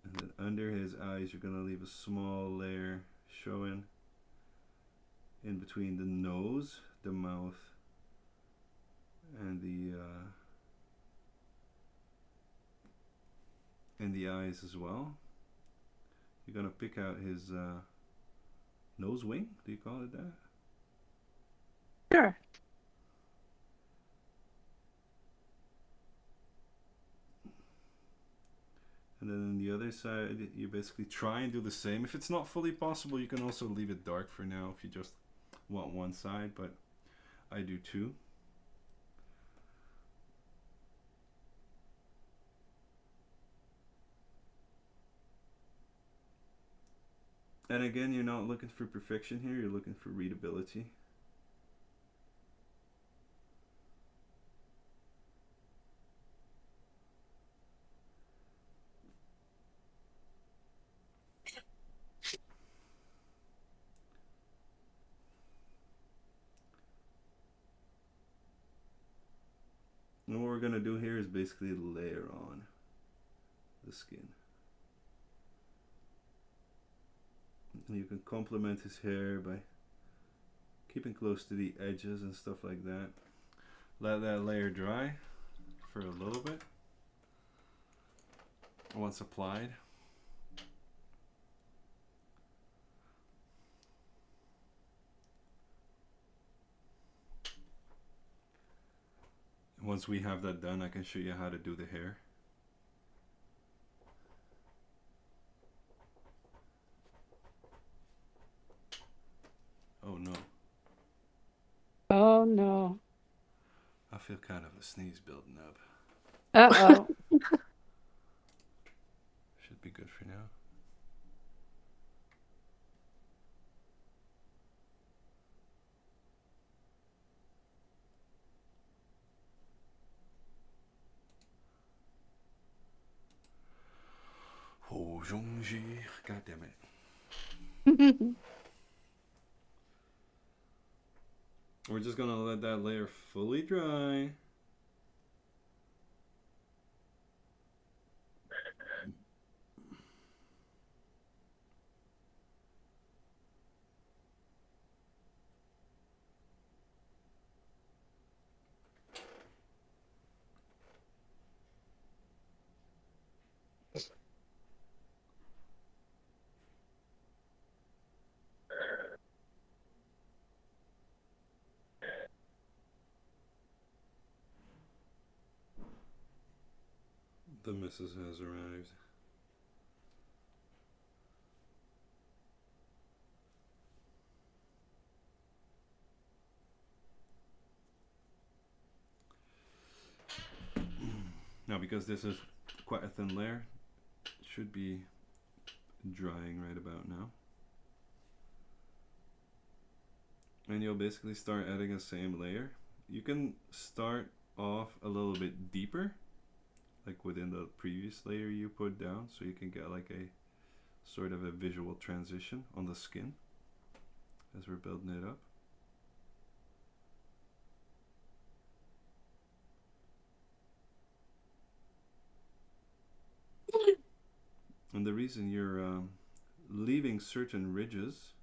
And then under his eyes, you're going to leave a small layer showing in between the nose, the mouth, and the eyes as well. You're going to pick out his nose wing. Do you call it that? Sure. And then on the other side, you basically try and do the same. If it's not fully possible, you can also leave it dark for now if you just want one side, but I do too. And again, you're not looking for perfection here, you're looking for readability. And what we're going to do here is basically layer on the skin. And you can complement his hair by keeping close to the edges and stuff like that. Let that layer dry for a little bit. Once applied, once we have that done, I can show you how to do the hair. Oh no. Oh no. I feel kind of a sneeze building up. Uh-oh. Should be good for now. Oh, God damn it. We're just gonna let that layer fully dry. The missus has arrived. Now, because this is quite a thin layer, it should be drying right about now. And you'll basically start adding the same layer. You can start off a little bit deeper, like within the previous layer you put down, so you can get like a sort of a visual transition on the skin as we're building it up. And the reason you're leaving certain ridges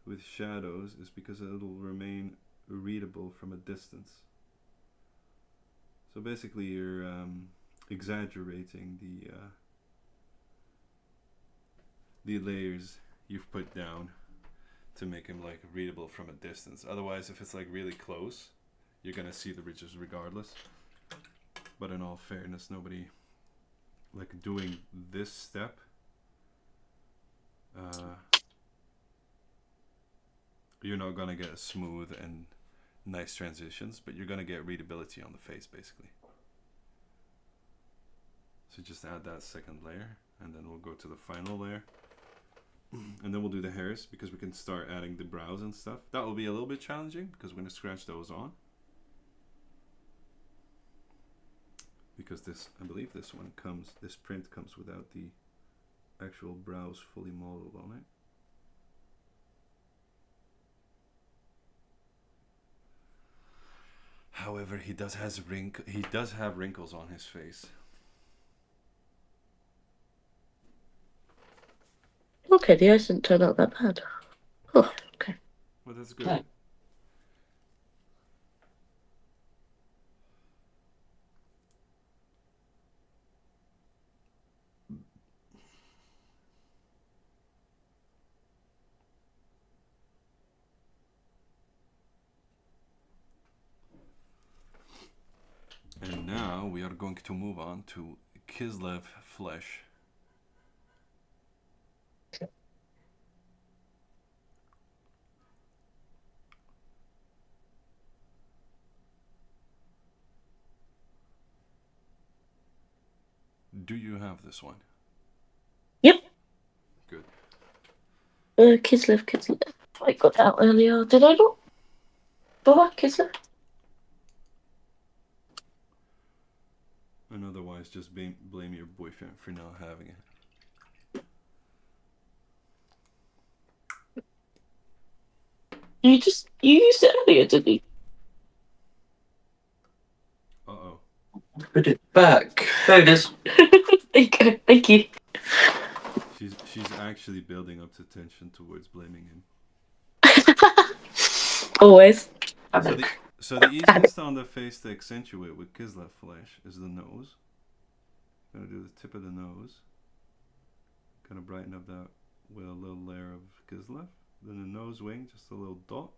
with shadows is because it'll remain readable from a distance. So basically you're exaggerating the layers you've put down to make them like readable from a distance. Otherwise, if it's like really close, you're gonna see the ridges regardless. But in all fairness, nobody like doing this step you're not gonna get smooth and nice transitions, but you're gonna get readability on the face basically. So just add that second layer, and then we'll go to the final layer. And then we'll do the hairs, because we can start adding the brows and stuff. That will be a little bit challenging, because we're going to scratch those on. Because this, I believe this print comes without the actual brows fully modeled on it. However, he does have wrinkles on his face. Okay, the eyes didn't turn out that bad. Oh, okay. Well, that's good. Okay. And now we are going to move on to Kislev flesh. Do you have this one? Yep. Good. Kislev. I got that earlier. Did I not? Kislev? And otherwise, just blame your boyfriend for not having it. You used it earlier, didn't you? Uh-oh. Put it back. There it is. There you go. Thank you. She's actually building up to tension towards blaming him. Always. So the easiest on the face to accentuate with Kislev flesh is the nose. Gonna do the tip of the nose. Gonna brighten up that with a little layer of Kislev. Then the nose wing, just a little dot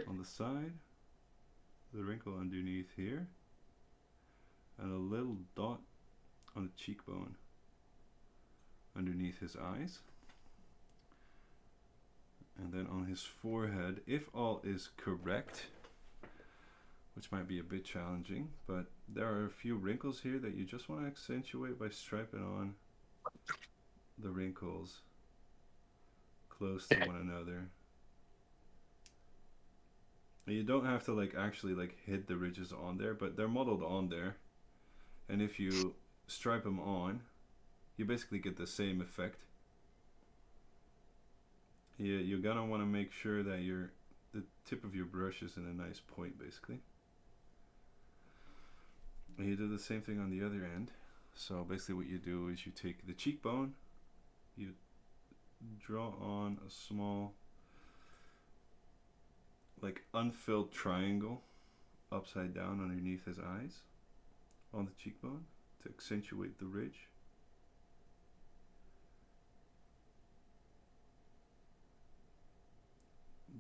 on the side. The wrinkle underneath here. And a little dot on the cheekbone underneath his eyes. And then on his forehead, if all is correct, which might be a bit challenging, but there are a few wrinkles here that you just want to accentuate by striping on the wrinkles close to one another. And you don't have to actually hit the ridges on there, but they're modeled on there. And if you stripe them on, you basically get the same effect. You're gonna want to make sure that the tip of your brush is in a nice point, basically. And you do the same thing on the other end. So basically what you do is you take the cheekbone, you draw on a small unfilled triangle upside down underneath his eyes on the cheekbone to accentuate the ridge.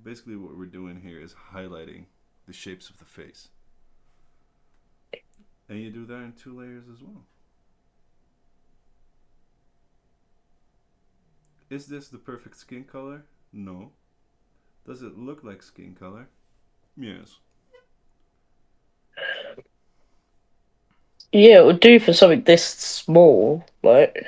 Basically what we're doing here is highlighting the shapes of the face. And you do that in 2 layers as well. Is this the perfect skin color? No. Does it look like skin color? Yes. Yeah, it would do for something this small, like.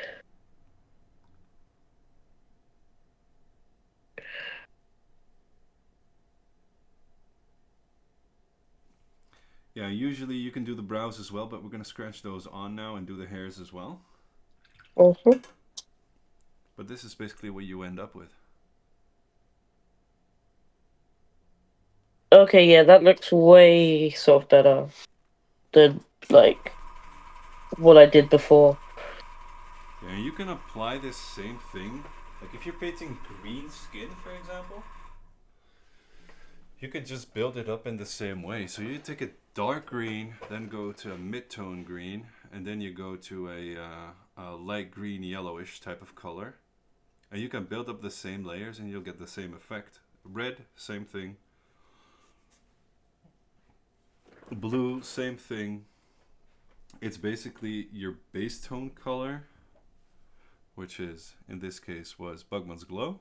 Yeah, usually you can do the brows as well, but we're going to scratch those on now and do the hairs as well. Mm-hmm. But this is basically what you end up with. Okay, yeah, that looks way sort of better than what I did before. Yeah, you can apply this same thing. Like if you're painting green skin, for example, you could just build it up in the same way. So you take a dark green, then go to a mid-tone green, and then you go to a light green yellowish type of color. And you can build up the same layers and you'll get the same effect. Red, same thing. Blue, same thing. It's basically your base tone color which is, in this case, was Bugman's Glow.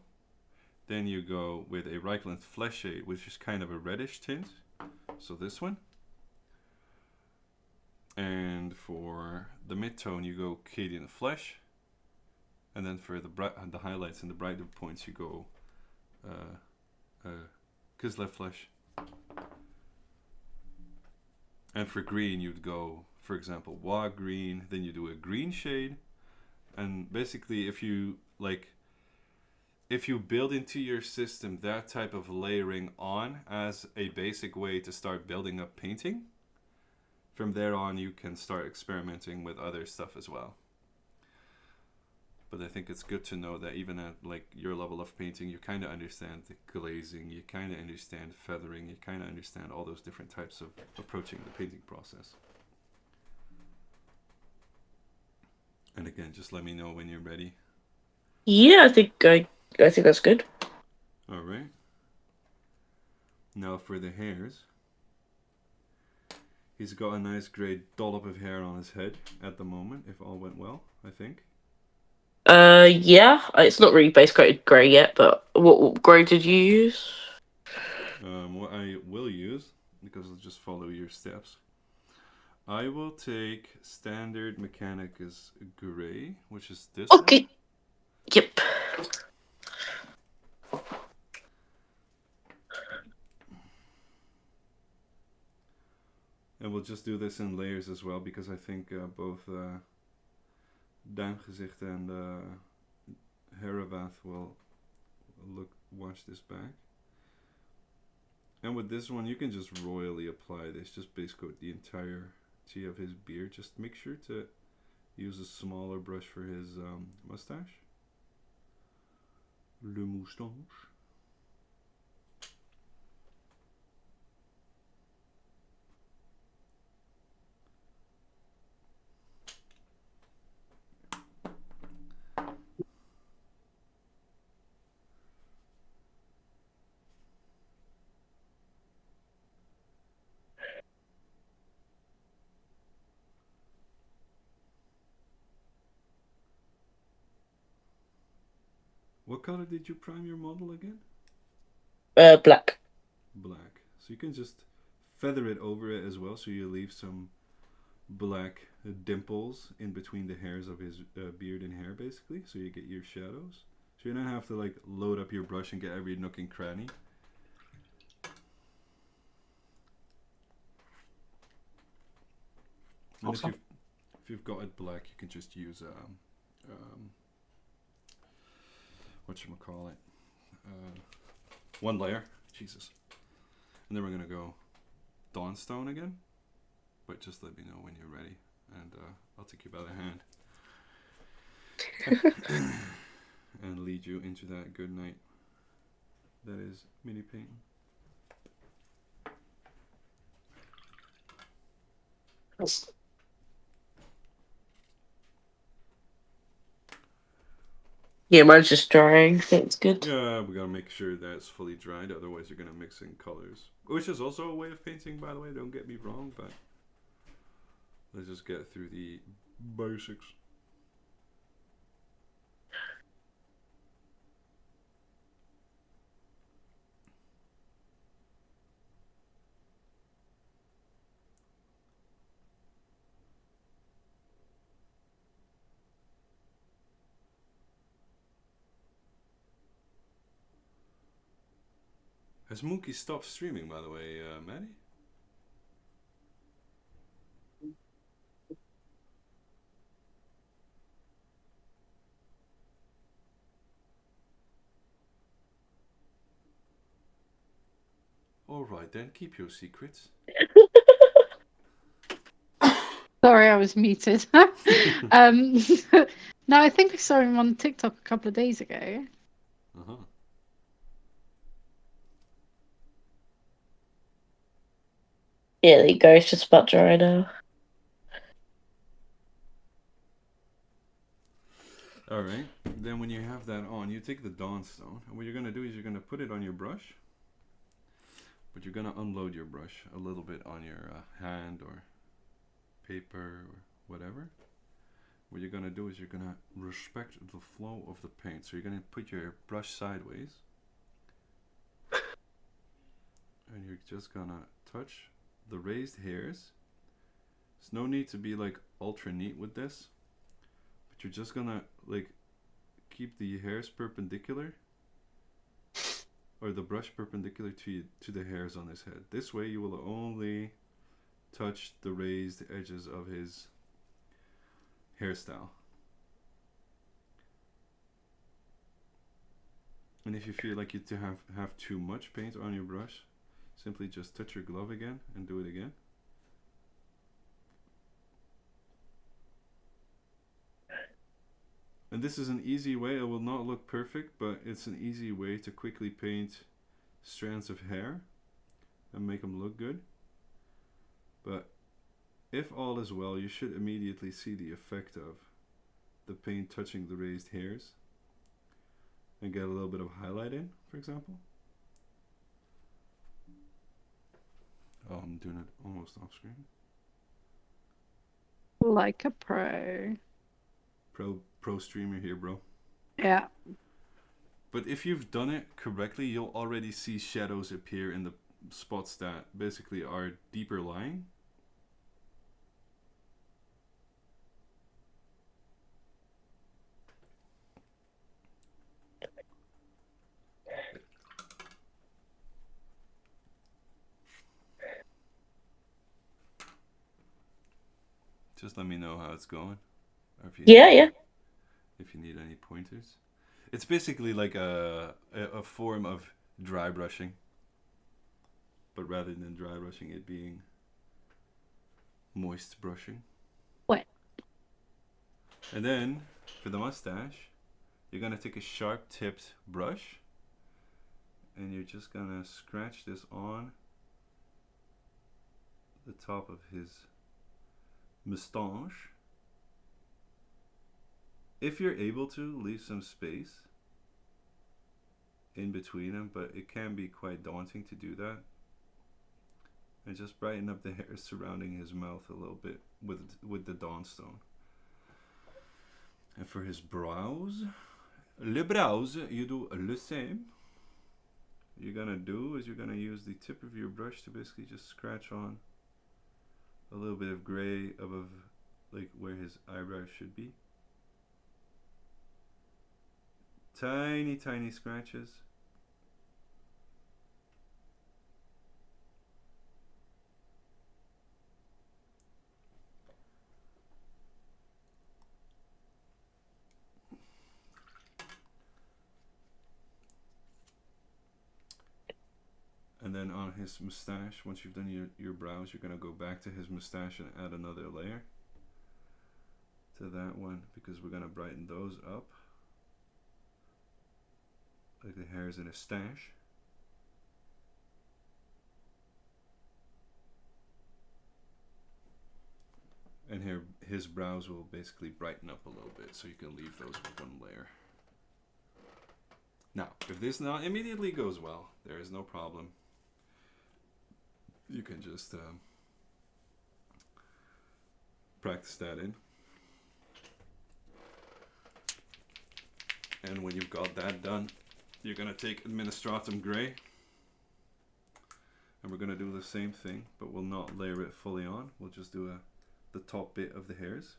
Then you go with a Reikland Flesh Shade, which is kind of a reddish tint. So this one. And for the mid-tone, you go Cadian Flesh. And then for the highlights and the brighter points, you go Kislev Flesh. And for green, you'd go, for example, Wa Green. Then you do a green shade. And basically, if you build into your system that type of layering on as a basic way to start building up painting, from there on you can start experimenting with other stuff as well. But I think it's good to know that even at like your level of painting, you kind of understand the glazing, you kind of understand feathering, you kind of understand all those different types of approaching the painting process. And again, just let me know when you're ready. Yeah, I think that's good. All right. Now for the hairs. He's got a nice grey dollop of hair on his head at the moment, if all went well, I think. Yeah, it's not really base coated grey yet, but what grey did you use? What I will use, because I'll just follow your steps, I will take standard Mechanicus grey, which is this Okay. one. Yep. And we'll just do this in layers as well, because I think both Duimgezicht and Herabath will watch this back. And with this one, you can just royally apply this. Just base coat the entirety of his beard. Just make sure to use a smaller brush for his mustache. Le moustache. What color did you prime your model again? Black. Black. So you can just feather it over it as well, so you leave some black dimples in between the hairs of his beard and hair, basically, so you get your shadows. So you don't have to like load up your brush and get every nook and cranny. And Awesome. if you've got it black, you can just use whatchamacallit, one layer, Jesus. And then we're gonna go Dawnstone again, but just let me know when you're ready, and I'll take you by the hand and lead you into that good night that is mini painting. Yeah, mine's just drying. That's good. Yeah, we gotta make sure that it's fully dried, otherwise you're gonna mix in colors. Which is also a way of painting, by the way, don't get me wrong, but let's just get through the basics. Has Mookie stopped streaming, by the way, Maddie? Alright then, keep your secrets. Sorry, I was muted. No, I think I saw him on TikTok a couple of days ago. Uh-huh. Yeah, there you go. It's just about dry now. Alright, then when you have that on, you take the Dawnstone, and what you're gonna do is you're gonna put it on your brush, but you're gonna unload your brush a little bit on your hand or paper or whatever. what you're gonna do is you're gonna respect the flow of the paint. So you're gonna put your brush sideways, and you're just gonna touch the raised hairs. There's no need to be like ultra neat with this, but you're just gonna like keep the hairs perpendicular, or the brush perpendicular to the hairs on his head. This way you will only touch the raised edges of his hairstyle. And if you feel like you have too much paint on your brush, simply just touch your glove again and do it again. And this is an easy way. It will not look perfect, but it's an easy way to quickly paint strands of hair and make them look good. But if all is well, you should immediately see the effect of the paint touching the raised hairs and get a little bit of highlight in, for example. Oh, I'm doing it almost off screen. Like a pro. Pro streamer here, bro. Yeah. But if you've done it correctly, you'll already see shadows appear in the spots that basically are deeper lying. Just let me know how it's going. Or if you if you need any pointers. It's basically like a form of dry brushing. But rather than dry brushing, it being moist brushing. Wet. And then, for the mustache, you're going to take a sharp-tipped brush. And you're just going to scratch this on the top of his mustache. If you're able to, leave some space in between them, but it can be quite daunting to do that. And just brighten up the hair surrounding his mouth a little bit with the Dawnstone. And for his brows, les brows, you do le same. What you're gonna do is you're gonna use the tip of your brush to basically just scratch on a little bit of gray above, like where his eyebrows should be. Tiny, tiny scratches. And then on his mustache, once you've done your brows, you're going to go back to his mustache and add another layer to that one, because we're going to brighten those up. Like the hairs in a stash. And here, his brows will basically brighten up a little bit, so you can leave those with one layer. Now, if this not immediately goes well, there is no problem. You can just practice that in. And when you've got that done, you're going to take Administratum Gray. And we're going to do the same thing, but we'll not layer it fully on. We'll just do the top bit of the hairs.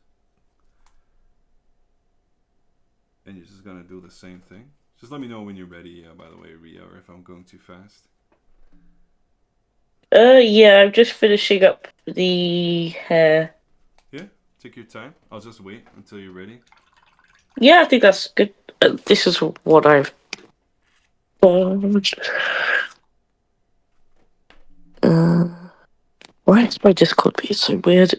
And you're just going to do the same thing. Just let me know when you're ready, by the way, Ria, or if I'm going too fast. Yeah, I'm just finishing up the hair. Yeah, take your time. I'll just wait until you're ready. Yeah, I think that's good. This is what I've done. Why is my Discord being so weird?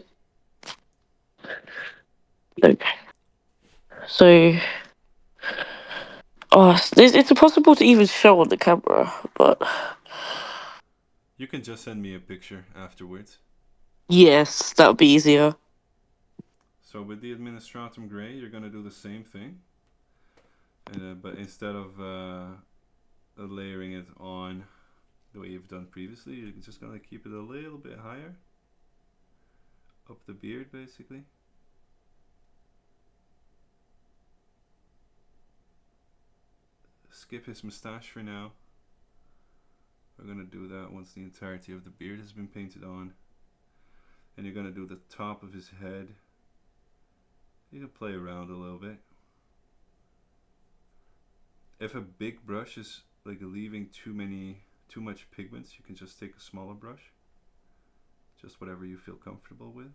Okay. So, it's impossible to even show on the camera, but You can just send me a picture afterwards. yes, that would be easier. So with the Administratum Gray, you're going to do the same thing. But instead of layering it on the way you've done previously, you're just going to keep it a little bit higher. Up the beard, basically. skip his mustache for now. We're gonna do that once the entirety of the beard has been painted on. And you're gonna do the top of his head. You can play around a little bit. If a big brush is like leaving too much pigments, you can just take a smaller brush. Just whatever you feel comfortable with.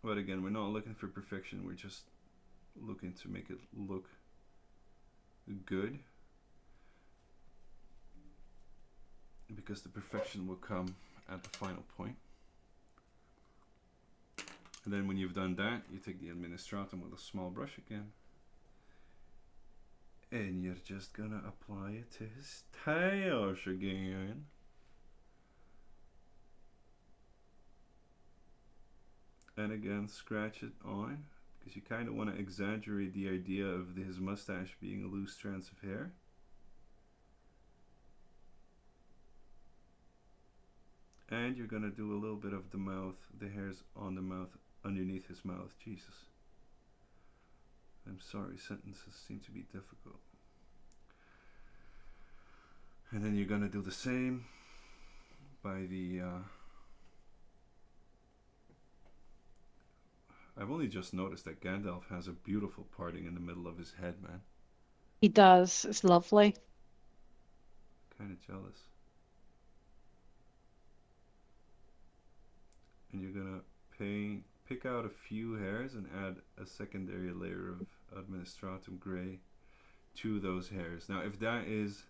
But again, we're not looking for perfection, we're just looking to make it look good. Because the perfection will come at the final point. And then when you've done that, you take the administratum with a small brush again. And you're just gonna apply it to his tails again. And again, scratch it on, because you kind of want to exaggerate the idea of his mustache being loose strands of hair. And you're gonna do a little bit of the mouth, the hairs on the mouth, underneath his mouth. Jesus. I'm sorry, sentences seem to be difficult. And then you're gonna do the same by the I've only just noticed that Gandalf has a beautiful parting in the middle of his head, man. He does. It's lovely. Kind of jealous. And you're gonna pick out a few hairs and add a secondary layer of administratum gray to those hairs. Now, if that is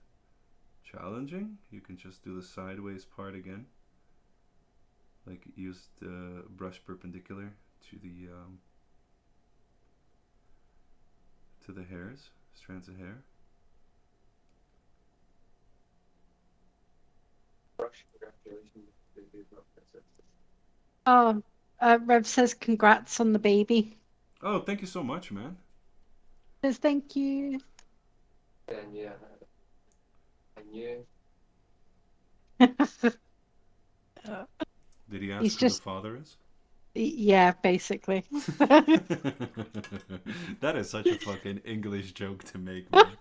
challenging, you can just do the sideways part again. Like use the brush perpendicular to the hairs, strands of hair. Oh, Rev says congrats on the baby. Oh, thank you so much, man. Says thank you. And yeah. And you. Did he ask He's who just- the father is? Yeah, basically. That is such a fucking English joke to make, man.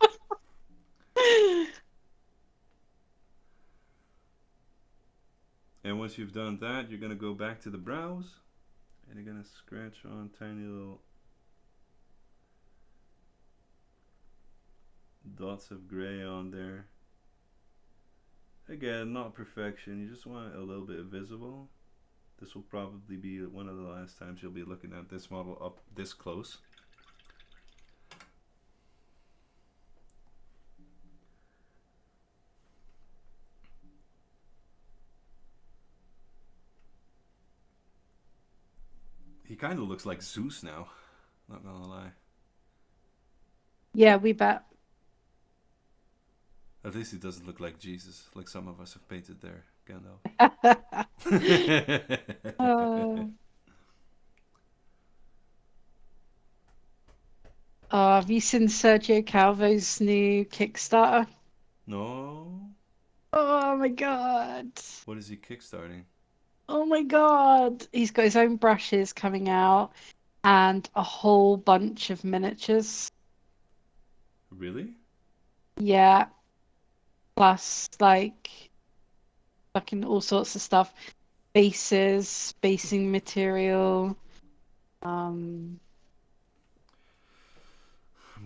And once you've done that, you're gonna go back to the brows and you're gonna scratch on tiny little dots of gray on there. Again, not perfection, you just want it a little bit visible. This will probably be one of the last times you'll be looking at this model up this close. He kind of looks like Zeus now, not gonna lie. Yeah, we bet. At least he doesn't look like Jesus, like some of us have painted there, Gandalf. Have you seen Sergio Calvo's new Kickstarter? No? Oh my god. What is he kickstarting? Oh my god. He's got his own brushes coming out and a whole bunch of miniatures. Really? Yeah. Plus, like, fucking all sorts of stuff. Bases, basing material. I'm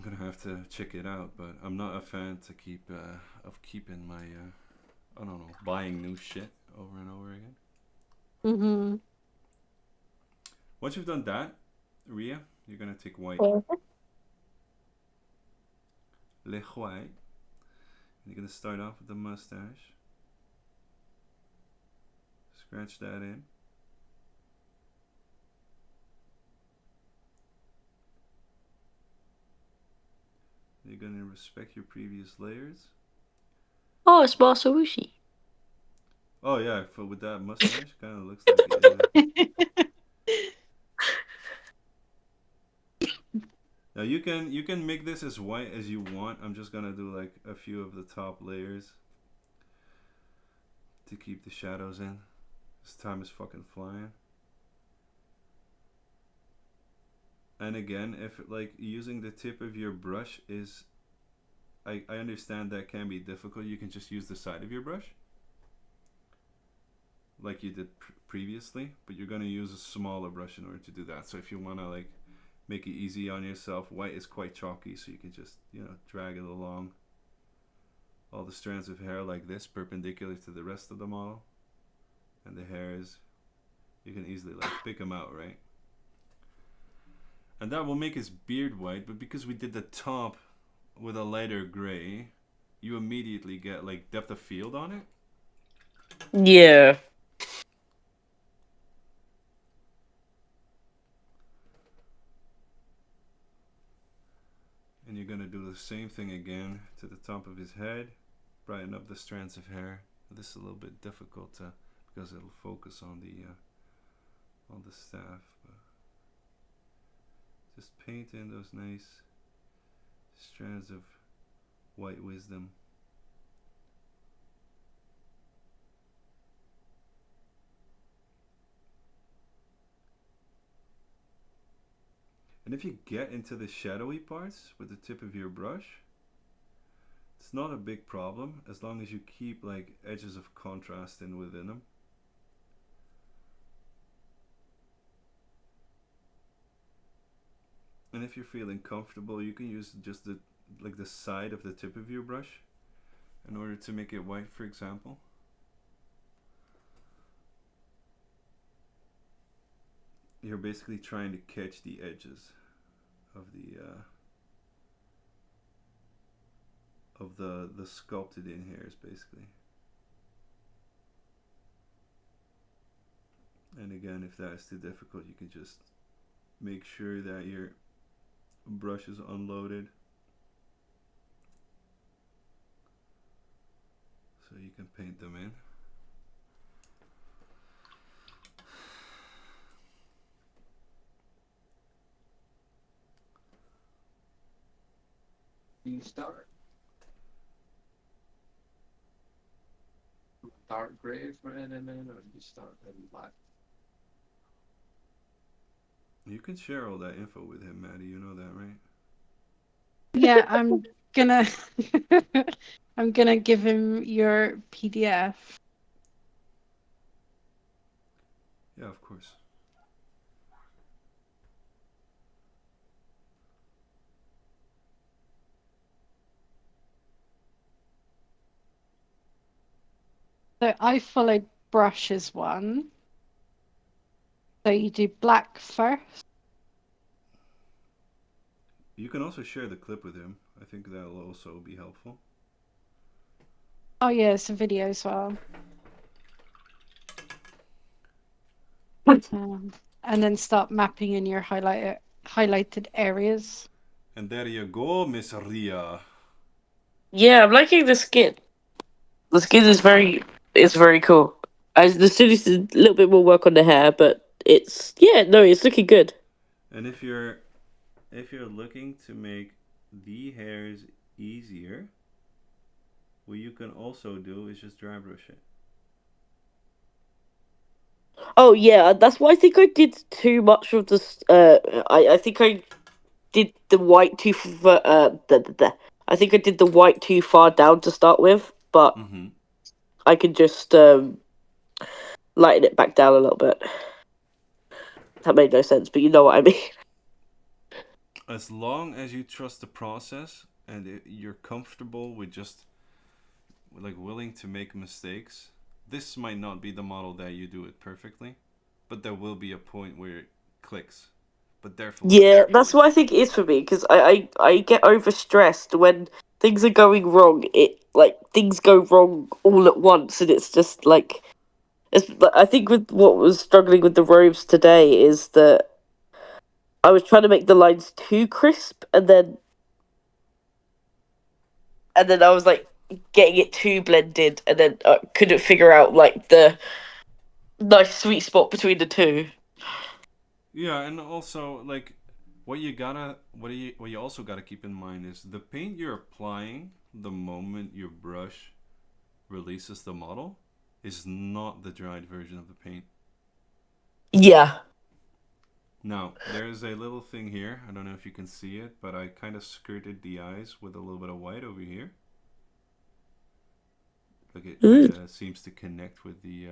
gonna have to check it out, but I'm not a fan to keeping my I don't know, buying new shit over and over again. Mm-hmm. Once you've done that, Ria, you're gonna take white. Le white. And you're gonna start off with the mustache. Scratch that in. You're gonna respect your previous layers. Oh, it's Masawushi. Oh yeah, with that mustache, kind of looks like it. Now you can make this as white as you want. I'm just gonna do like a few of the top layers to keep the shadows in. This time is fucking flying. And again, if like using the tip of your brush is, I understand that can be difficult. You can just use the side of your brush, like you did previously, but you're gonna use a smaller brush in order to do that. So if you wanna like make it easy on yourself, white is quite chalky, so you can just drag it along all the strands of hair like this, perpendicular to the rest of the model, and the hairs, you can easily like pick them out, right? And that will make his beard white, but because we did the top with a lighter gray, you immediately get like depth of field on it. Yeah. And you're gonna do the same thing again to the top of his head, brighten up the strands of hair. This is a little bit difficult because it'll focus on the staff, but just paint in those nice strands of white wisdom. And if you get into the shadowy parts with the tip of your brush, it's not a big problem as long as you keep like edges of contrast in within them. And if you're feeling comfortable, you can use just the side of the tip of your brush in order to make it white, for example. You're basically trying to catch the edges of the sculpted in hairs, basically. And again, if that is too difficult, you can just make sure that your brush is unloaded, so you can paint them in. You start dark gray for NMN, or you start in black? You can share all that info with him, Maddie. You know that, right? Yeah, I'm gonna I'm gonna give him your PDF. Yeah, of course. So I followed brush as one. So you do black first. You can also share the clip with him. I think that'll also be helpful. Oh yeah, it's a video as well. And then start mapping in your highlighted areas. And there you go, Miss Ria. Yeah, I'm liking the skin. The skin is very cool. The still needs a little bit more work on the hair, but it's looking good. And if you're looking to make the hairs easier, what you can also do is just dry brush it. Oh yeah, that's why I think I did too much of this. I think I did the white too. I think I did the white too far down to start with, but Mm-hmm. I could just lighten it back down a little bit. That made no sense, but you know what I mean. As long as you trust the process and you're comfortable with just like willing to make mistakes, this might not be the model that you do it perfectly, but there will be a point where it clicks. But therefore, Yeah, that's what I think it is for me because I get overstressed when things are going wrong. It like things go wrong all at once, and it's just like I think with what was struggling with the robes today is that I was trying to make the lines too crisp, and then I was like getting it too blended, and then I couldn't figure out like the nice sweet spot between the two. yeah, and also like what you also gotta keep in mind is the paint you're applying the moment your brush releases the model is not the dried version of the paint. Yeah, Now, there's a little thing here. I don't know if you can see it, but I kind of skirted the eyes with a little bit of white over here. Like it Ooh. kind of seems to connect with the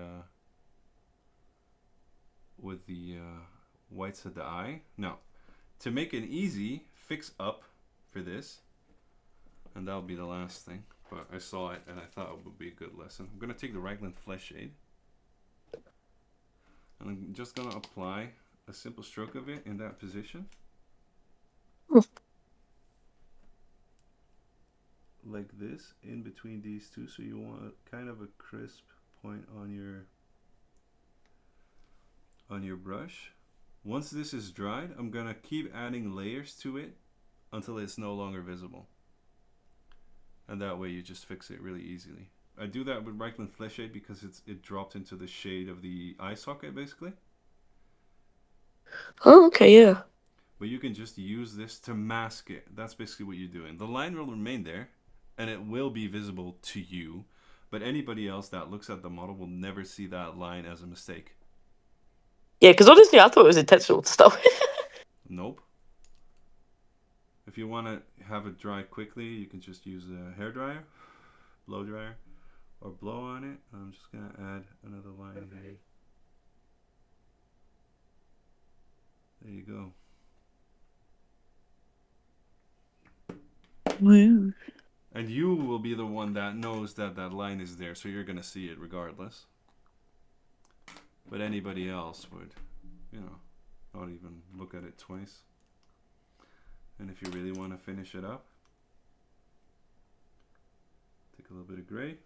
whites of the eye. Now, to make it easy, fix up for this, and that'll be the last thing. But I saw it and I thought it would be a good lesson. I'm gonna take the Raglan Flesh Shade, and I'm just gonna apply a simple stroke of it in that position. Like this, in between these two, so you want kind of a crisp point on your brush. Once this is dried, I'm gonna keep adding layers to it until it's no longer visible, and that way you just fix it really easily. I do that with Raglan Flesh Shade because it dropped into the shade of the eye socket basically. Oh, okay, yeah. But you can just use this to mask it. That's basically what you're doing. The line will remain there, and it will be visible to you, but anybody else that looks at the model will never see that line as a mistake. Yeah, because honestly, I thought it was intentional to start with. Nope. If you want to have it dry quickly, you can just use a hair dryer, blow dryer, or blow on it. I'm just going to add another line here. There you go. Woo. And you will be the one that knows that that line is there, so you're going to see it regardless. But anybody else would, not even look at it twice. And if you really want to finish it up, take a little bit of gray.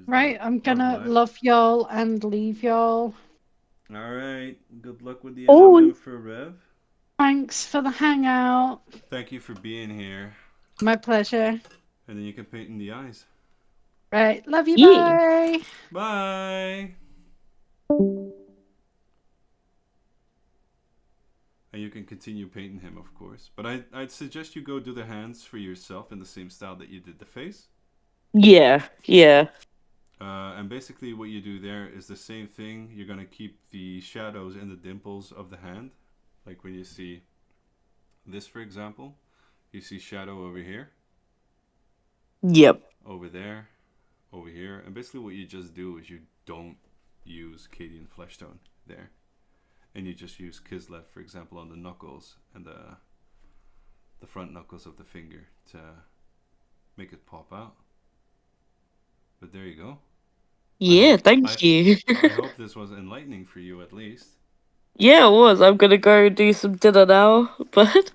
Right, I'm gonna love y'all and leave y'all. All right. Good luck with the Oh. NMM for Rev. Thanks for the hangout. Thank you for being here. My pleasure. And then you can paint in the eyes. Right, love you, Yeah. bye. Bye. And you can continue painting him, of course. But I'd suggest you go do the hands for yourself in the same style that you did the face. Yeah, yeah. And basically what you do there is the same thing. You're going to keep the shadows in the dimples of the hand. Like when you see this, for example, you see shadow over here. Yep. Over there. Over here. And basically what you just do is you don't use Cadian flesh tone there. And you just use Kislev, for example, on the knuckles and the front knuckles of the finger to make it pop out. But there you go. Yeah, thank you. I hope this was enlightening for you at least. Yeah, it was. I'm gonna go do some dinner now, but